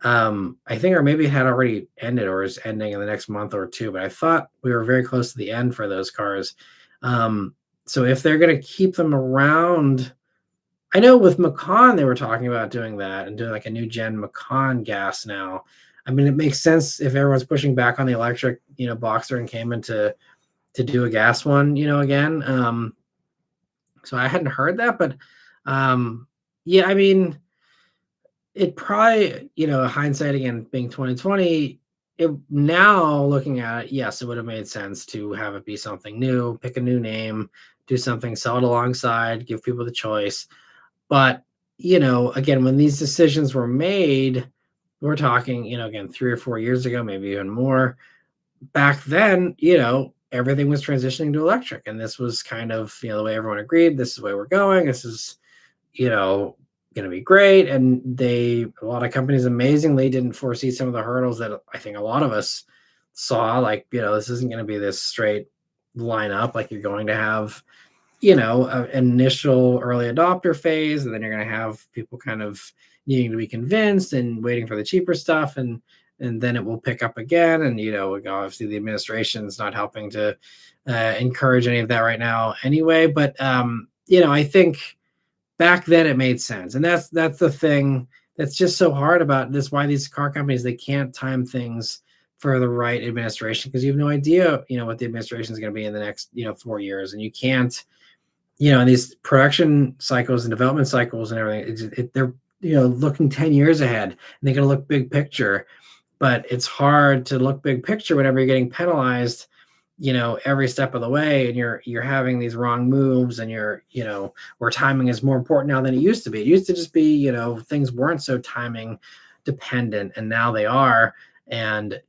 I think, or maybe it had already ended or is ending in the next month or two. But I thought we were very close to the end for those cars. So if they're going to keep them around, I know with Macan they were talking about doing that and doing like a new gen Macan gas now. I mean, it makes sense if everyone's pushing back on the electric, Boxer and Cayman to do a gas one, again. So I hadn't heard that, but yeah, I mean, it probably, hindsight again being 2020, now looking at it, yes, it would have made sense to have it be something new, pick a new name, do something, sell it alongside, give people the choice. But, again, when these decisions were made, we're talking, again, 3 or 4 years ago, maybe even more. Back then, everything was transitioning to electric. And this was kind of, the way everyone agreed, this is the way we're going. This is, going to be great. And a lot of companies amazingly didn't foresee some of the hurdles that I think a lot of us saw. Like, this isn't going to be this straight lineup. Like you're going to have, an initial early adopter phase, and then you're going to have people kind of needing to be convinced and waiting for the cheaper stuff. And then it will pick up again. And, obviously the administration is not helping to encourage any of that right now anyway. But, I think back then it made sense. And that's the thing that's just so hard about this, why these car companies, they can't time things for the right administration, because you have no idea, what the administration is going to be in the next, 4 years. And you can't, in these production cycles and development cycles and everything, they're, looking 10 years ahead and they're going to look big picture. But it's hard to look big picture whenever you're getting penalized, every step of the way, and you're having these wrong moves, and where timing is more important now than it used to be. It used to just be, things weren't so timing dependent, and now they are. And,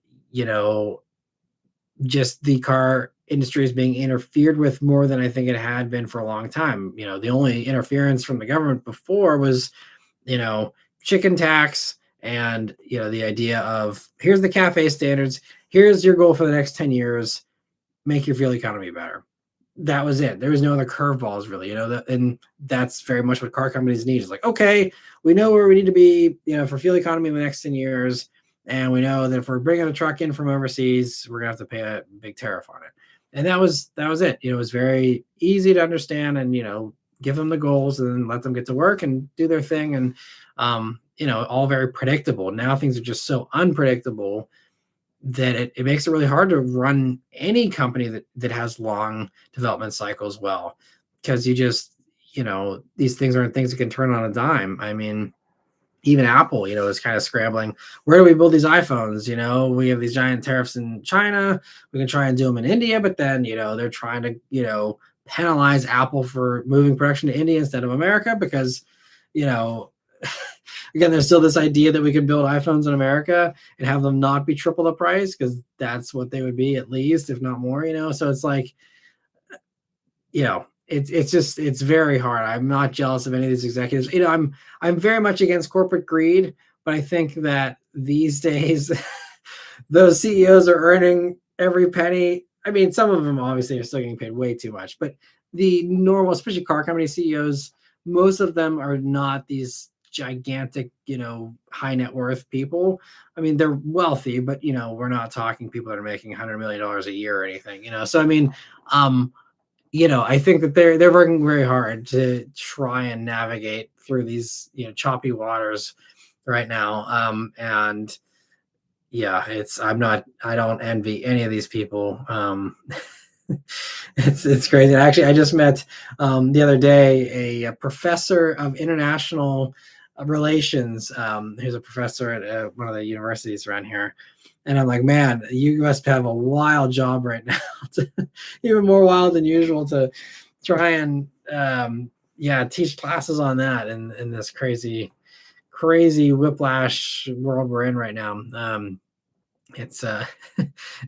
just the car industry is being interfered with more than I think it had been for a long time. The only interference from the government before was, chicken tax and, the idea of here's the CAFE standards, here's your goal for the next 10 years, make your fuel economy better. That was it. There was no other curveballs really, and that's very much what car companies need. Is like, okay, we know where we need to be, for fuel economy in the next 10 years. And we know that if we're bringing a truck in from overseas, we're gonna have to pay a big tariff on it. And that was it. It was very easy to understand, and give them the goals and then let them get to work and do their thing. And all very predictable. Now things are just so unpredictable that it makes it really hard to run any company that has long development cycles well, because you just, these things aren't things that can turn on a dime. I mean, even Apple, is kind of scrambling. Where do we build these iPhones? We have these giant tariffs in China. We can try and do them in India, but then, they're trying to, penalize Apple for moving production to India instead of America because, you know, again, there's still this idea that we could build iPhones in America and have them not be triple the price because that's what they would be at least, if not more, So it's like, it's very hard. I'm not jealous of any of these executives. I'm very much against corporate greed, but I think that these days those CEOs are earning every penny. I mean, some of them obviously are still getting paid way too much, but the normal, especially car company CEOs, most of them are not these gigantic, high net worth people. I mean, they're wealthy, but we're not talking people that are making $100 million a year or anything. So I mean, I think that they're working very hard to try and navigate through these choppy waters right now. And yeah, I don't envy any of these people. It's crazy. Actually, I just met the other day a professor of international relations, who's a professor at one of the universities around here. And I'm like, man, you must have a wild job right now, even more wild than usual to try and teach classes on that in this crazy whiplash world we're in right now. It's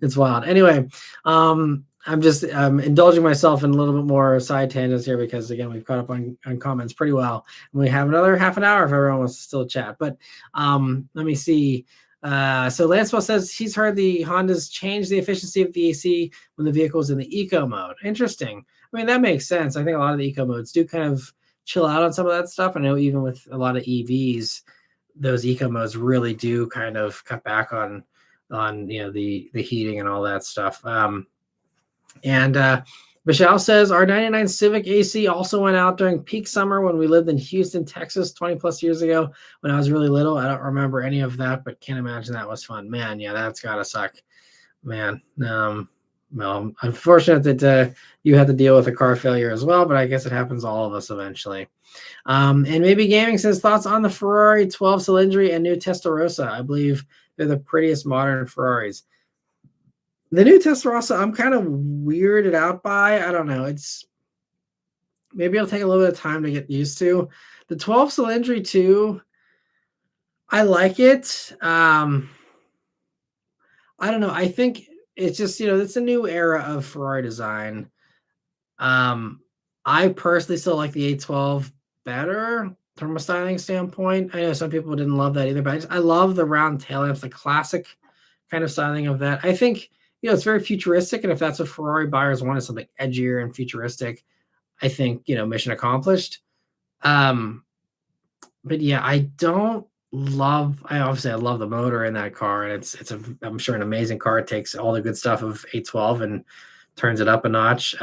it's wild. Anyway, I'm just indulging myself in a little bit more side tangents here because again we've caught up on comments pretty well, and we have another half an hour if everyone wants to still chat. But let me see. So Lancewell says he's heard the Hondas change the efficiency of the AC when the vehicle is in the eco mode. Interesting. I mean, that makes sense. I think a lot of the eco modes do kind of chill out on some of that stuff. I know even with a lot of EVs, those eco modes really do kind of cut back on the heating and all that stuff. And Michelle says our 99 Civic AC also went out during peak summer when we lived in Houston, Texas 20 plus years ago when I was really little. I don't remember any of that, but can't imagine that was fun. Man, yeah, that's gotta suck. Man. Well, unfortunate that you had to deal with a car failure as well, but I guess it happens to all of us eventually. And maybe Gaming says thoughts on the Ferrari 12 Cylindri and new Testarossa. I believe they're the prettiest modern Ferraris. The new Testarossa, I'm kind of weirded out by. I don't know. Maybe it'll take a little bit of time to get used to. The 12 Cylindri too, I like it. I don't know. I think it's just, it's a new era of Ferrari design. I personally still like the 812 better from a styling standpoint. I know some people didn't love that either, but I love the round tail lamps, the classic kind of styling of that. I think, it's very futuristic, and if that's what Ferrari buyers want, is something edgier and futuristic, I think, mission accomplished. But yeah, I love the motor in that car, and I'm sure an amazing car. It takes all the good stuff of 812 and turns it up a notch.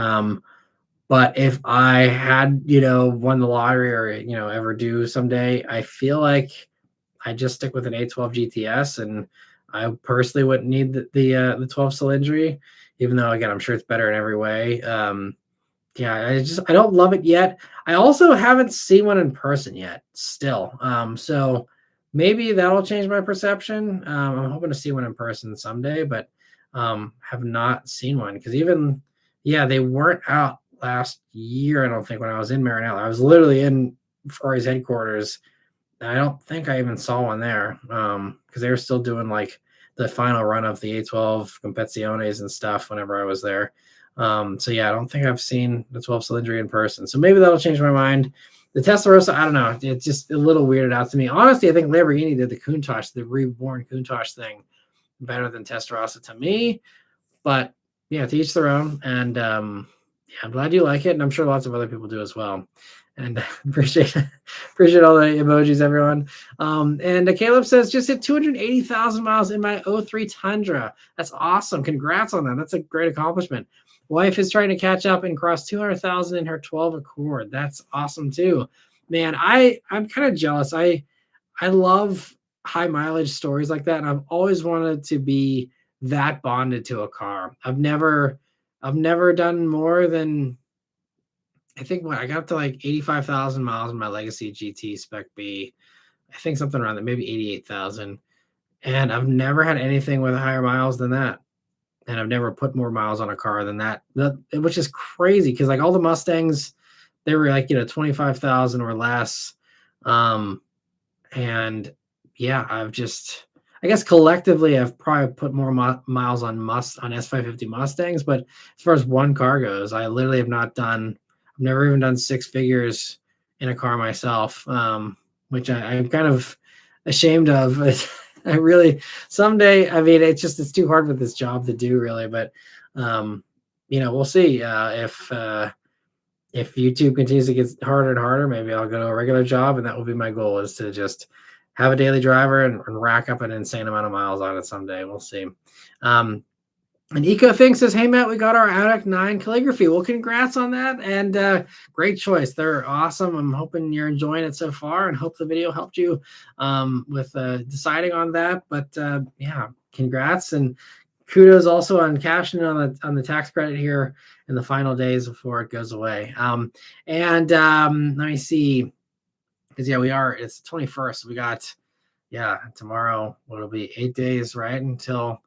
But if I had, won the lottery or, ever do someday, I feel like I just stick with an 812 GTS, and I personally wouldn't need the 12 Cylindri, even though again I'm sure it's better in every way. I don't love it yet. I also haven't seen one in person yet still. So maybe that'll change my perception. I'm hoping to see one in person someday, but have not seen one because they weren't out last year. I don't think when I was in Maranello. I was literally in Ferrari's headquarters. I don't think I even saw one there because they were still doing like the final run of the 812 Competiciones and stuff whenever I was there. I don't think I've seen the 12 Cylindri in person. So maybe that'll change my mind. The Testarossa, I don't know. It's just a little weirded out to me. Honestly, I think Lamborghini did the Countach, the reborn Countach thing better than Testarossa to me. But yeah, to each their own. And I'm glad you like it. And I'm sure lots of other people do as well. And appreciate all the emojis, everyone. And Caleb says, just hit 280,000 miles in my 03 Tundra. That's awesome. Congrats on that. That's a great accomplishment. Wife is trying to catch up and cross 200,000 in her 12 Accord. That's awesome too. Man, I'm kind of jealous. I love high mileage stories like that, and I've always wanted to be that bonded to a car. I've never done more than, I think I got up to like 85,000 miles in my Legacy GT Spec B, I think something around that, maybe 88,000. And I've never had anything with higher miles than that. And I've never put more miles on a car than that. Which is crazy because like all the Mustangs, they were like, 25,000 or less. Um, and yeah, I guess collectively, I've probably put more miles on S550 Mustangs. But as far as one car goes, I literally have not done. I've never even done six figures in a car myself, which I'm kind of ashamed of. I really someday. I mean, it's too hard with this job to do, really. But we'll see if YouTube continues to get harder and harder. Maybe I'll go to a regular job, and that will be my goal: is to just have a daily driver and rack up an insane amount of miles on it someday. We'll see. And Eco Thing says, "Hey Matt, we got our Ioniq 9 calligraphy. Well, congrats on that, and great choice. They're awesome. I'm hoping you're enjoying it so far, and hope the video helped you with deciding on that. But yeah, congrats and kudos also on cashing in on the tax credit here in the final days before it goes away. Let me see, because it's the 21st. We got tomorrow. What'll be 8 days, right, until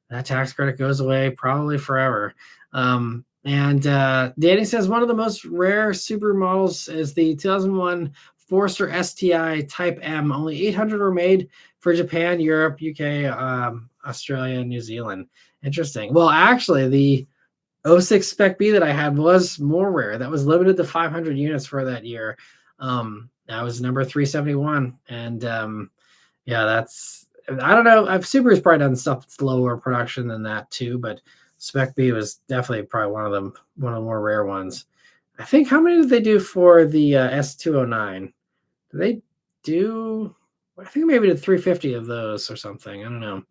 that tax credit goes away, probably forever. Danny says one of the most rare super models is the 2001 Forester STI Type M. Only 800 were made for Japan, Europe, UK, Australia, and New Zealand. Interesting. Well, actually, the 06 Spec B that I had was more rare. That was limited to 500 units for that year. That was number 371. And I don't know. Subaru's probably done stuff that's lower production than that too, but Spec B was definitely probably one of the more rare ones. I think, how many did they do for the S209? Did they do? I think maybe did 350 of those or something. I don't know.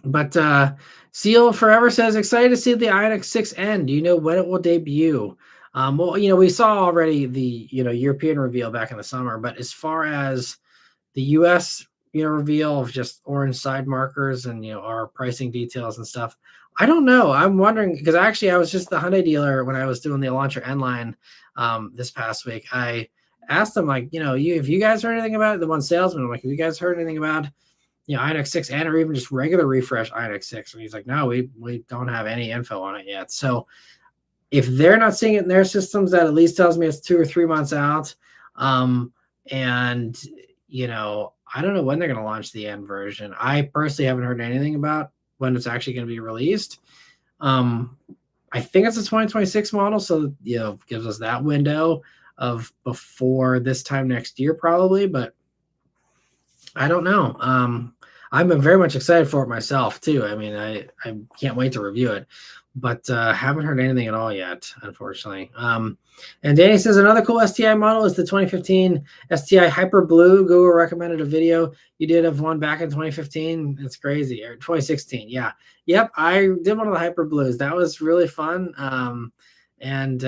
But Seal Forever says, excited to see the Ioniq 6N. Do you know when it will debut? Well, we saw already the European reveal back in the summer, but as far as the US reveal of just orange side markers and our pricing details and stuff, I don't know. I'm wondering, because actually I was just the Hyundai dealer when I was doing the Elantra N line this past week. I asked them, like, if you guys heard anything about it, the one salesman, I'm like, have you guys heard anything about Ioniq 6 and or even just regular refresh Ioniq 6? And he's like, no, we don't have any info on it yet. So if they're not seeing it in their systems, that at least tells me it's 2 or 3 months out. And I don't know when they're going to launch the N version. I personally haven't heard anything about when it's actually going to be released. I think it's a 2026 model, so gives us that window of before this time next year probably, but I don't know. I'm very much excited for it myself too. I mean, I can't wait to review it, but haven't heard anything at all yet, unfortunately. And Danny says another cool STI model is the 2015 STI Hyper Blue. Google recommended a video you did of one back in 2015. It's crazy. Or 2016. Yeah. Yep. I did one of the Hyper Blues. That was really fun. That's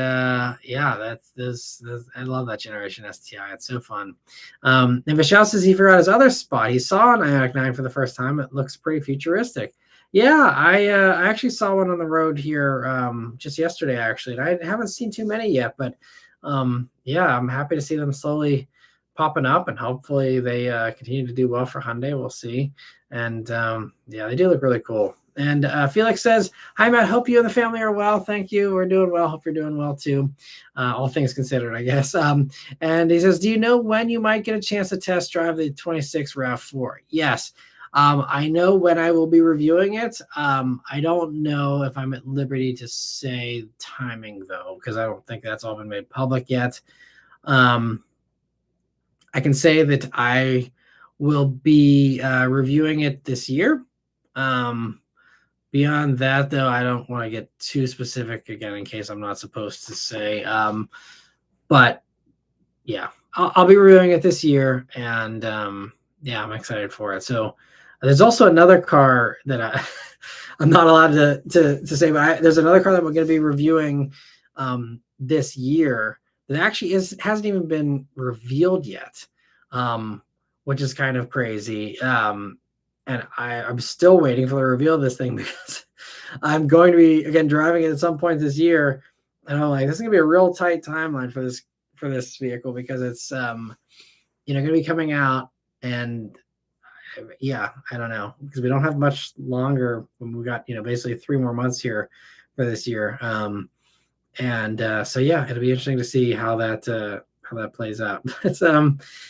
I love that generation STI. It's so fun. And Vishal says he forgot his other spot. He saw an Ioniq 9 for the first time. It looks pretty futuristic. Yeah, I actually saw one on the road here just yesterday, actually, and I haven't seen too many yet. But I'm happy to see them slowly popping up, and hopefully they continue to do well for Hyundai. We'll see. And they do look really cool. And Felix says, hi, Matt. Hope you and the family are well. Thank you. We're doing well. Hope you're doing well, too. All things considered, I guess. And he says, do you know when you might get a chance to test drive the 26 RAV4? Yes. I know when I will be reviewing it. I don't know if I'm at liberty to say timing, though, because I don't think that's all been made public yet. I can say that I will be reviewing it this year. Beyond that, though, I don't want to get too specific again in case I'm not supposed to say. But yeah, I'll be reviewing it this year, and I'm excited for it. So there's also another car that I'm not allowed to say, but there's another car that we're going to be reviewing this year that actually hasn't even been revealed yet, which is kind of crazy. And I'm still waiting for the reveal of this thing because I'm going to be, again, driving it at some point this year. And I'm like, this is going to be a real tight timeline for this vehicle because it's going to be coming out, and yeah, I don't know, because we don't have much longer. When we got basically 3 more months here for this year. And so yeah, it'll be interesting to see how that plays out. But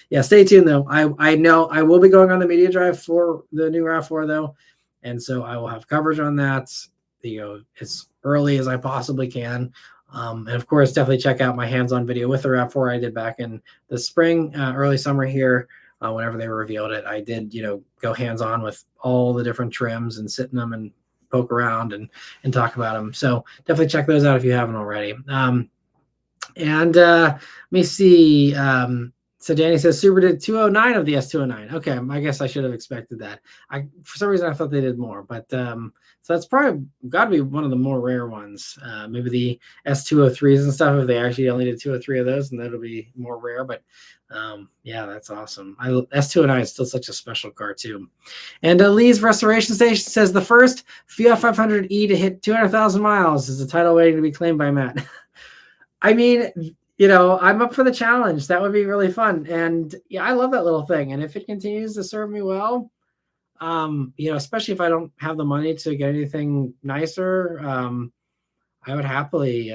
yeah, stay tuned though. I know I will be going on the media drive for the new RAV4 though, and so I will have coverage on that, as early as I possibly can. And of course, definitely check out my hands-on video with the RAV4 I did back in the spring, early summer here. Whenever they revealed it, I did go hands-on with all the different trims and sit in them and poke around and talk about them. So definitely check those out if you haven't already. And let me see. So Danny says Subaru did 209 of the S209. Okay, I guess I should have expected that. For some reason I thought they did more, but so that's probably got to be one of the more rare ones. Maybe the S203s and stuff, if they actually only did 203 of those, and that'll be more rare. But yeah, that's awesome. S209 is still such a special car too. And Lee's Restoration Station says the first Fiat 500e to hit 200,000 miles is the title waiting to be claimed by Matt. I mean, I'm up for the challenge. That would be really fun. And yeah, I love that little thing. And if it continues to serve me well, especially if I don't have the money to get anything nicer, I would happily,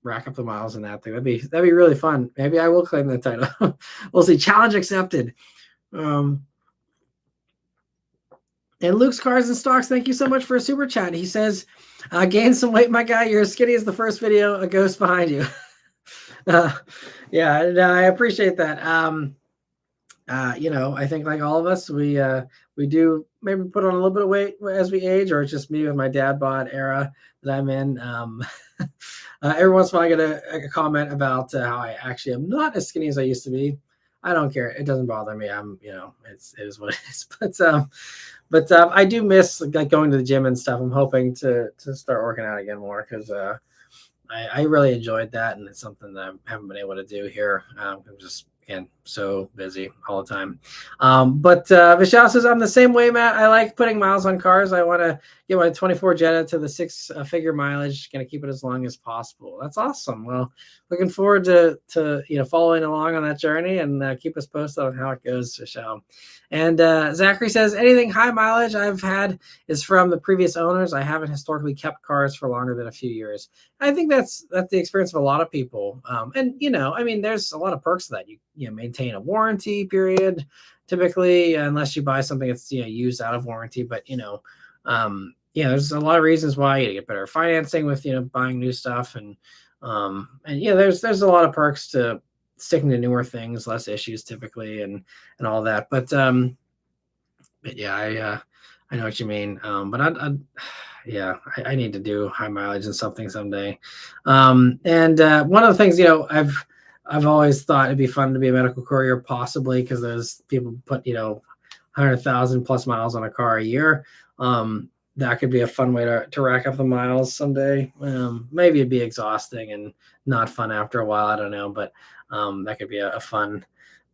rack up the miles in that thing. That'd be really fun. Maybe I will claim the title. We'll see. Challenge accepted. And Luke's Cars and Stocks, thank you so much for a super chat. He says, gain some weight, my guy. You're as skinny as the first video, a ghost behind you. Yeah, I appreciate that. I think like all of us, we do maybe put on a little bit of weight as we age, or it's just me with my dad bod era that I'm in. Every once in a while I get a comment about how I actually am not as skinny as I used to be. I don't care. It doesn't bother me. It is what it is. But I do miss like going to the gym and stuff. I'm hoping to start working out again more, because I really enjoyed that, and it's something that I haven't been able to do here. I'm just, again, so busy all the time. But Vishal says, I'm the same way, Matt. I like putting miles on cars. I want to get my 24 Jetta to the 6-figure mileage. Going to keep it as long as possible. That's awesome. Well, looking forward to following along on that journey, and keep us posted on how it goes, Vishal. And Zachary says, anything high mileage I've had is from the previous owners. I haven't historically kept cars for longer than a few years. I think that's the experience of a lot of people. And there's a lot of perks to that. You maintain a warranty period typically, unless you buy something that's used out of warranty. But there's a lot of reasons why you get better financing with buying new stuff, and there's a lot of perks to sticking to newer things, less issues typically, and all that. But yeah, I know what you mean. But I need to do high mileage and something someday. And one of the things I've always thought it'd be fun to be a medical courier, possibly because those people put 100,000 plus miles on a car a year. That could be a fun way to rack up the miles someday. Maybe it'd be exhausting and not fun after a while. I don't know, but that could be a fun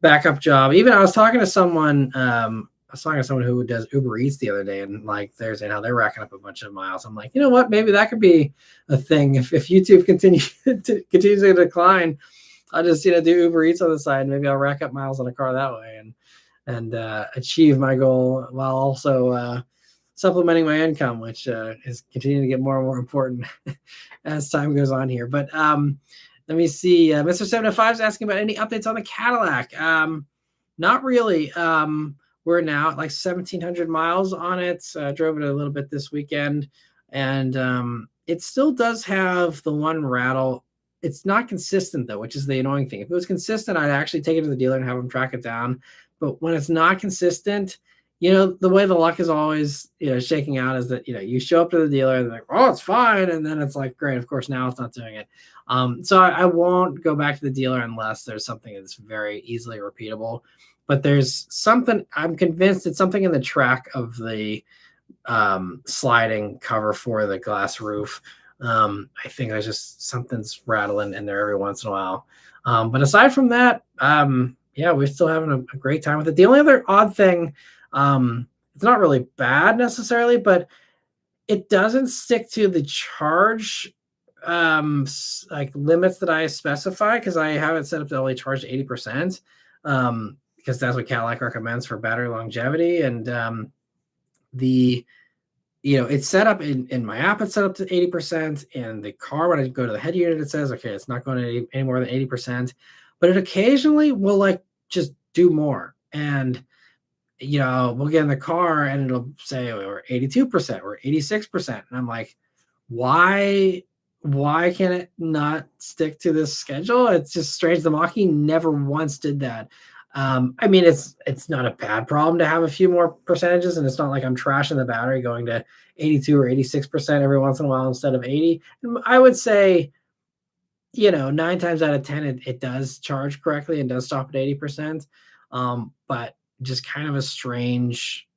backup job. Even I was talking to someone. I was talking to someone who does Uber Eats the other day, and like they're saying how they're racking up a bunch of miles. I'm like, you know what? Maybe that could be a thing if YouTube continues to decline. I'll just do Uber Eats on the side. Maybe I'll rack up miles on a car that way and achieve my goal while also supplementing my income, which is continuing to get more and more important as time goes on here. But let me see. Mr. 705 is asking about any updates on the Cadillac. Not really. We're now at like 1,700 miles on it. I drove it a little bit this weekend, and it still does have the one rattle. It's not consistent though, which is the annoying thing. If it was consistent, I'd actually take it to the dealer and have them track it down. But when it's not consistent, the way the luck is always, shaking out is that, you show up to the dealer and they're like, oh, it's fine. And then it's like, great, of course, now it's not doing it. So I won't go back to the dealer unless there's something that's very easily repeatable. But there's something, I'm convinced it's something in the track of the sliding cover for the glass roof. I think there's just something's rattling in there every once in a while. But aside from that, we're still having a great time with it. The only other odd thing, it's not really bad necessarily, but it doesn't stick to the charge like limits that I specify, because I have it set up to only charge 80%. because that's what Cadillac recommends for battery longevity. And the it's set up in my app, it's set up to 80%. And the car, when I go to the head unit, it says, okay, it's not going to any more than 80%, but it occasionally will like just do more. And we'll get in the car and it'll say we're 82% or 86%. And I'm like, why can it not stick to this schedule? It's just strange. The Mach-E never once did that. I mean, it's not a bad problem to have a few more percentages, and it's not like I'm trashing the battery going to 82 or 86% every once in a while instead of 80. I would say, 9 times out of 10, it does charge correctly and does stop at 80%. But just kind of a strange,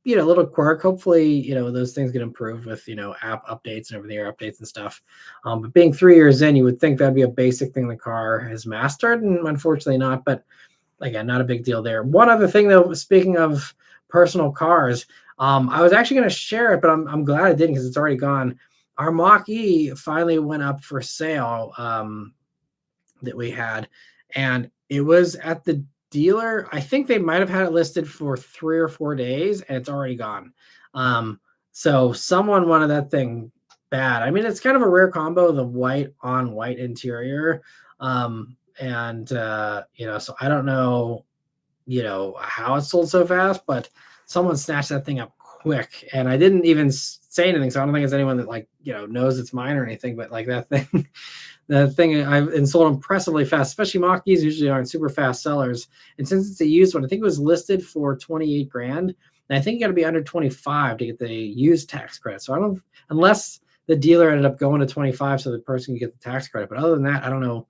little quirk. Hopefully, those things get improved with, app updates and over-the-air updates and stuff. But being 3 years in, you would think that'd be a basic thing the car has mastered, and unfortunately not. But again, not a big deal there. One other thing, though, speaking of personal cars, I was actually going to share it, but I'm glad I didn't because it's already gone. Our Mach-E finally went up for sale that we had, and it was at the dealer. I think they might have had it listed for 3 or 4 days, and it's already gone. So someone wanted that thing bad. I mean, it's kind of a rare combo, the white on white interior. So I don't know, how it sold so fast, but someone snatched that thing up quick, and I didn't even say anything. So I don't think it's anyone that knows it's mine or anything, but like that thing, I've sold impressively fast, especially Mach-E's usually aren't super fast sellers. And since it's a used one, I think it was listed for 28 grand. And I think you got to be under 25 to get the used tax credit. So I don't, unless the dealer ended up going to 25 so the person can get the tax credit. But other than that, I don't know.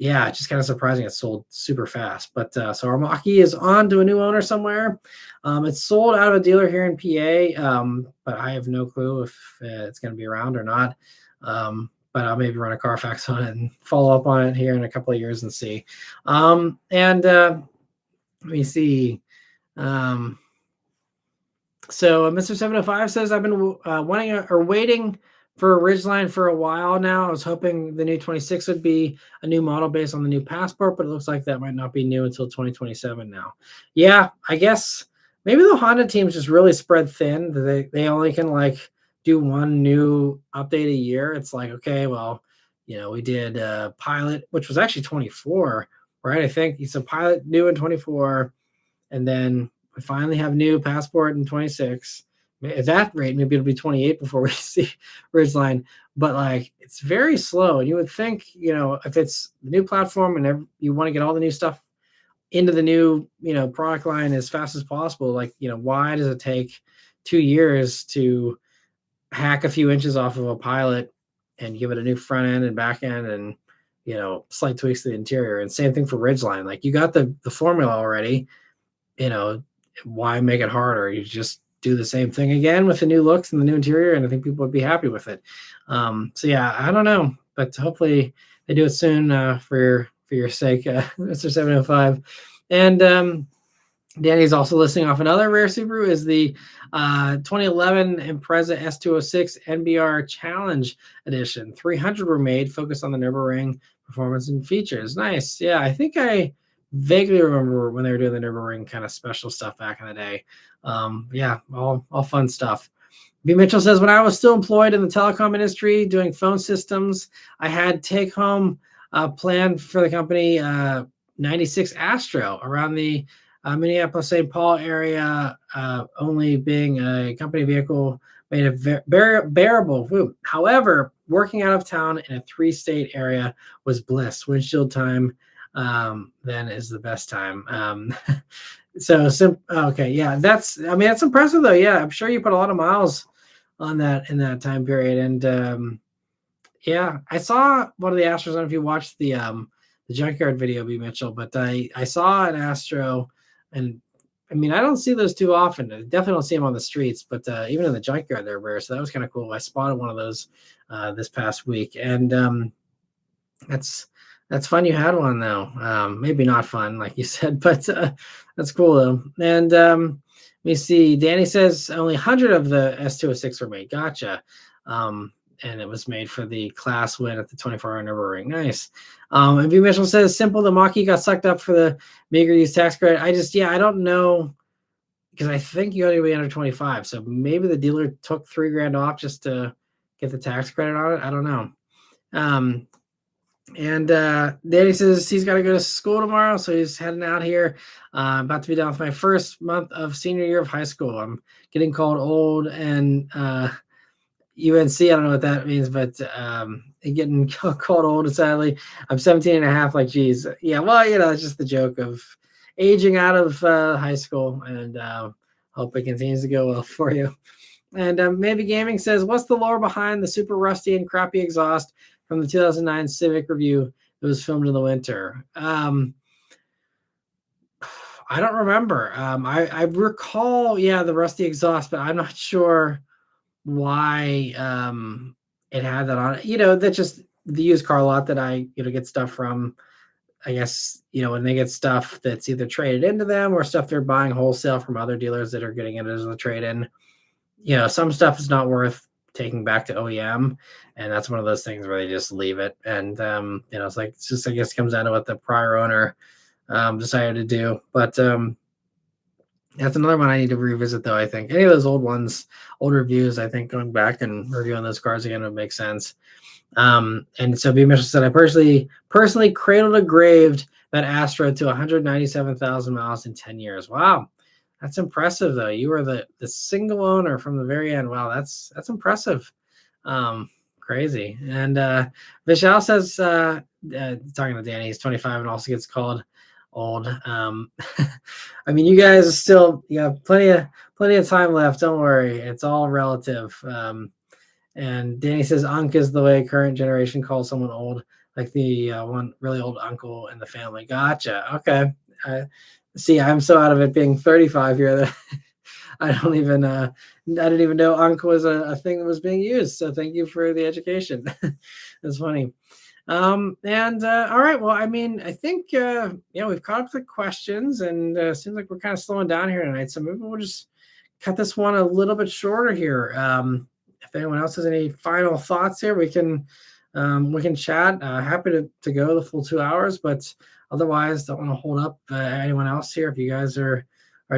Yeah, it's just kind of surprising it sold super fast. But so our Mach-E is on to a new owner somewhere. It's sold out of a dealer here in PA, but I have no clue if it's going to be around or not. But I'll maybe run a Carfax on it and follow up on it here in a couple of years and see. Let me see. So Mr. 705 says, I've been waiting for a Ridgeline for a while now. I was hoping the new 26 would be a new model based on the new Passport, but it looks like that might not be new until 2027 now. Yeah, I guess maybe the Honda team's just really spread thin. They only can do one new update a year. It's like, okay, well, we did Pilot, which was actually 24, right? I think it's a Pilot new in 24, and then we finally have new Passport in 26. At that rate, maybe it'll be 28 before we see Ridgeline. But it's very slow. And you would think, if it's the new platform and you want to get all the new stuff into the new, product line as fast as possible, why does it take 2 years to hack a few inches off of a Pilot and give it a new front end and back end and, slight tweaks to the interior? And same thing for Ridgeline. You got the formula already, why make it harder? You just do the same thing again with the new looks and the new interior, and I think people would be happy with it. So yeah, I don't know, but hopefully they do it soon for your sake, Mr. 705. And Danny's also listing off another rare Subaru is the 2011 Impreza S206 NBR Challenge Edition. 300 were made, focused on the Nürburgring performance and features. Nice. Yeah, I think I vaguely remember when they were doing the Nürburgring kind of special stuff back in the day. Yeah, all fun stuff. B. Mitchell says, when I was still employed in the telecom industry doing phone systems, I had take home planned for the company 96 Astro around the Minneapolis, St. Paul area, only being a company vehicle made it bearable. However, working out of town in a 3-state area was bliss. Windshield time then is the best time. Okay, yeah, that's impressive though. Yeah, I'm sure you put a lot of miles on that in that time period. And yeah, I saw one of the Astros. I don't know if you watched the junkyard video, B. Mitchell, but I saw an Astro, and I mean, I don't see those too often. I definitely don't see them on the streets, but even in the junkyard, they're rare. So that was kind of cool. I spotted one of those this past week, and that's fun. You had one though. Maybe not fun, like you said, but that's cool though. And let me see. Danny says only 100 of the S206 were made. Gotcha. and it was made for the class win at the 24-hour Nürburgring. Nice. And V Mitchell says, simple, the Mach-E got sucked up for the meager use tax credit. I don't know, because I think you got to be under 25. So maybe the dealer took $3,000 off just to get the tax credit on it. I don't know. And Danny says he's got to go to school tomorrow, so he's heading out here. About to be done with my first month of senior year of high school. I'm getting called old and UNC. I don't know what that means, but getting called old, sadly. I'm 17 and a half, like, geez. Yeah, well, it's just the joke of aging out of high school, and hope it continues to go well for you. And Maybe Gaming says, what's the lore behind the super rusty and crappy exhaust from the 2009 Civic review that was filmed in the winter? I don't remember. I recall, the rusty exhaust, but I'm not sure why it had that on it. That's just the used car lot that I get stuff from. I guess when they get stuff that's either traded into them or stuff they're buying wholesale from other dealers that are getting it as a trade-in. Some stuff is not worth taking back to OEM, and that's one of those things where they just leave it. And it's just, I guess, comes down to what the prior owner decided to do. But that's another one I need to revisit, though. I think any of those old reviews, I think going back and reviewing those cars again would make sense. And so B. Mitchell said, I personally cradled and graved that Astra to 197,000 miles in 10 years. Wow. That's impressive, though. You were the single owner from the very end. Wow, that's impressive. Crazy. And Vishal says, talking to Danny, he's 25 and also gets called old. I mean, you guys still, you have plenty of time left. Don't worry, it's all relative. And Danny says, Unc is the way current generation calls someone old, like the one really old uncle in the family. Gotcha. Okay. See, I'm so out of it being 35 here that I didn't even know Unc was a thing that was being used. So thank you for the education. That's funny. All right. Well, I mean, I think, we've caught up the questions, and it seems like we're kind of slowing down here tonight. So maybe we'll just cut this one a little bit shorter here. If anyone else has any final thoughts here, we can chat. Happy to go the full 2 hours, but otherwise, don't want to hold up anyone else here. If you guys are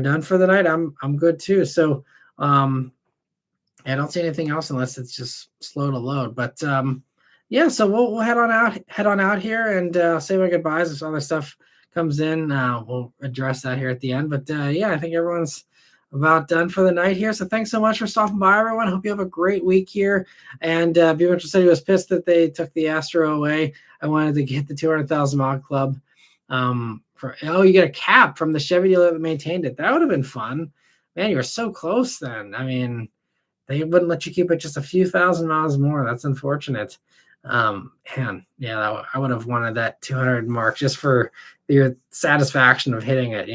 done for the night, I'm good too. So I don't see anything else unless it's just slow to load. But so we'll head on out here and say my goodbyes. If other stuff comes in, we'll address that here at the end. But I think everyone's about done for the night here. So thanks so much for stopping by, everyone. Hope you have a great week here. And B. Mitchell said he was pissed that they took the Astro away. I wanted to get the 200,000 mile club. You get a cap from the Chevy dealer that maintained it. That would have been fun. Man, you were so close then. I mean, they wouldn't let you keep it just a few thousand miles more. That's unfortunate. I would have wanted that 200 mark just for your satisfaction of hitting it,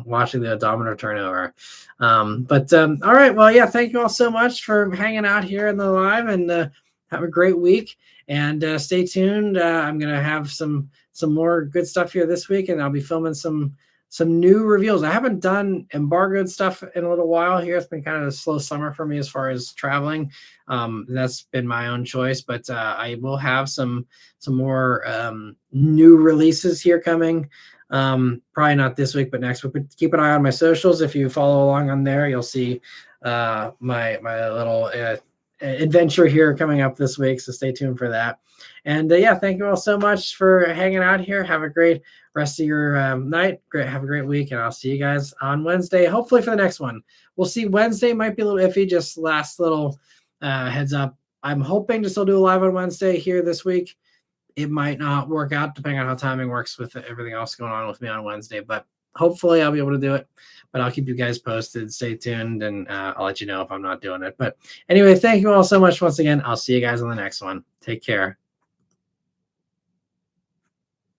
watching the odometer turn over. All right. Well, thank you all so much for hanging out here in the live, and have a great week, and stay tuned. I'm going to have some more good stuff here this week, and I'll be filming some new reveals. I haven't done embargoed stuff in a little while here. It's been kind of a slow summer for me as far as traveling. That's been my own choice, but I will have some more new releases here coming. Probably not this week, but next week. But keep an eye on my socials. If you follow along on there, you'll see my little adventure here coming up this week. So stay tuned for that. And thank you all so much for hanging out here. Have a great rest of your night. Have a great week, and I'll see you guys on Wednesday, hopefully for the next one. We'll see. Wednesday might be a little iffy. Just last little heads up. I'm hoping to still do a live on Wednesday here this week. It might not work out depending on how timing works with everything else going on with me on Wednesday, but hopefully I'll be able to do it. But I'll keep you guys posted. Stay tuned, and I'll let you know if I'm not doing it. But anyway, thank you all so much once again. I'll see you guys on the next one. Take care.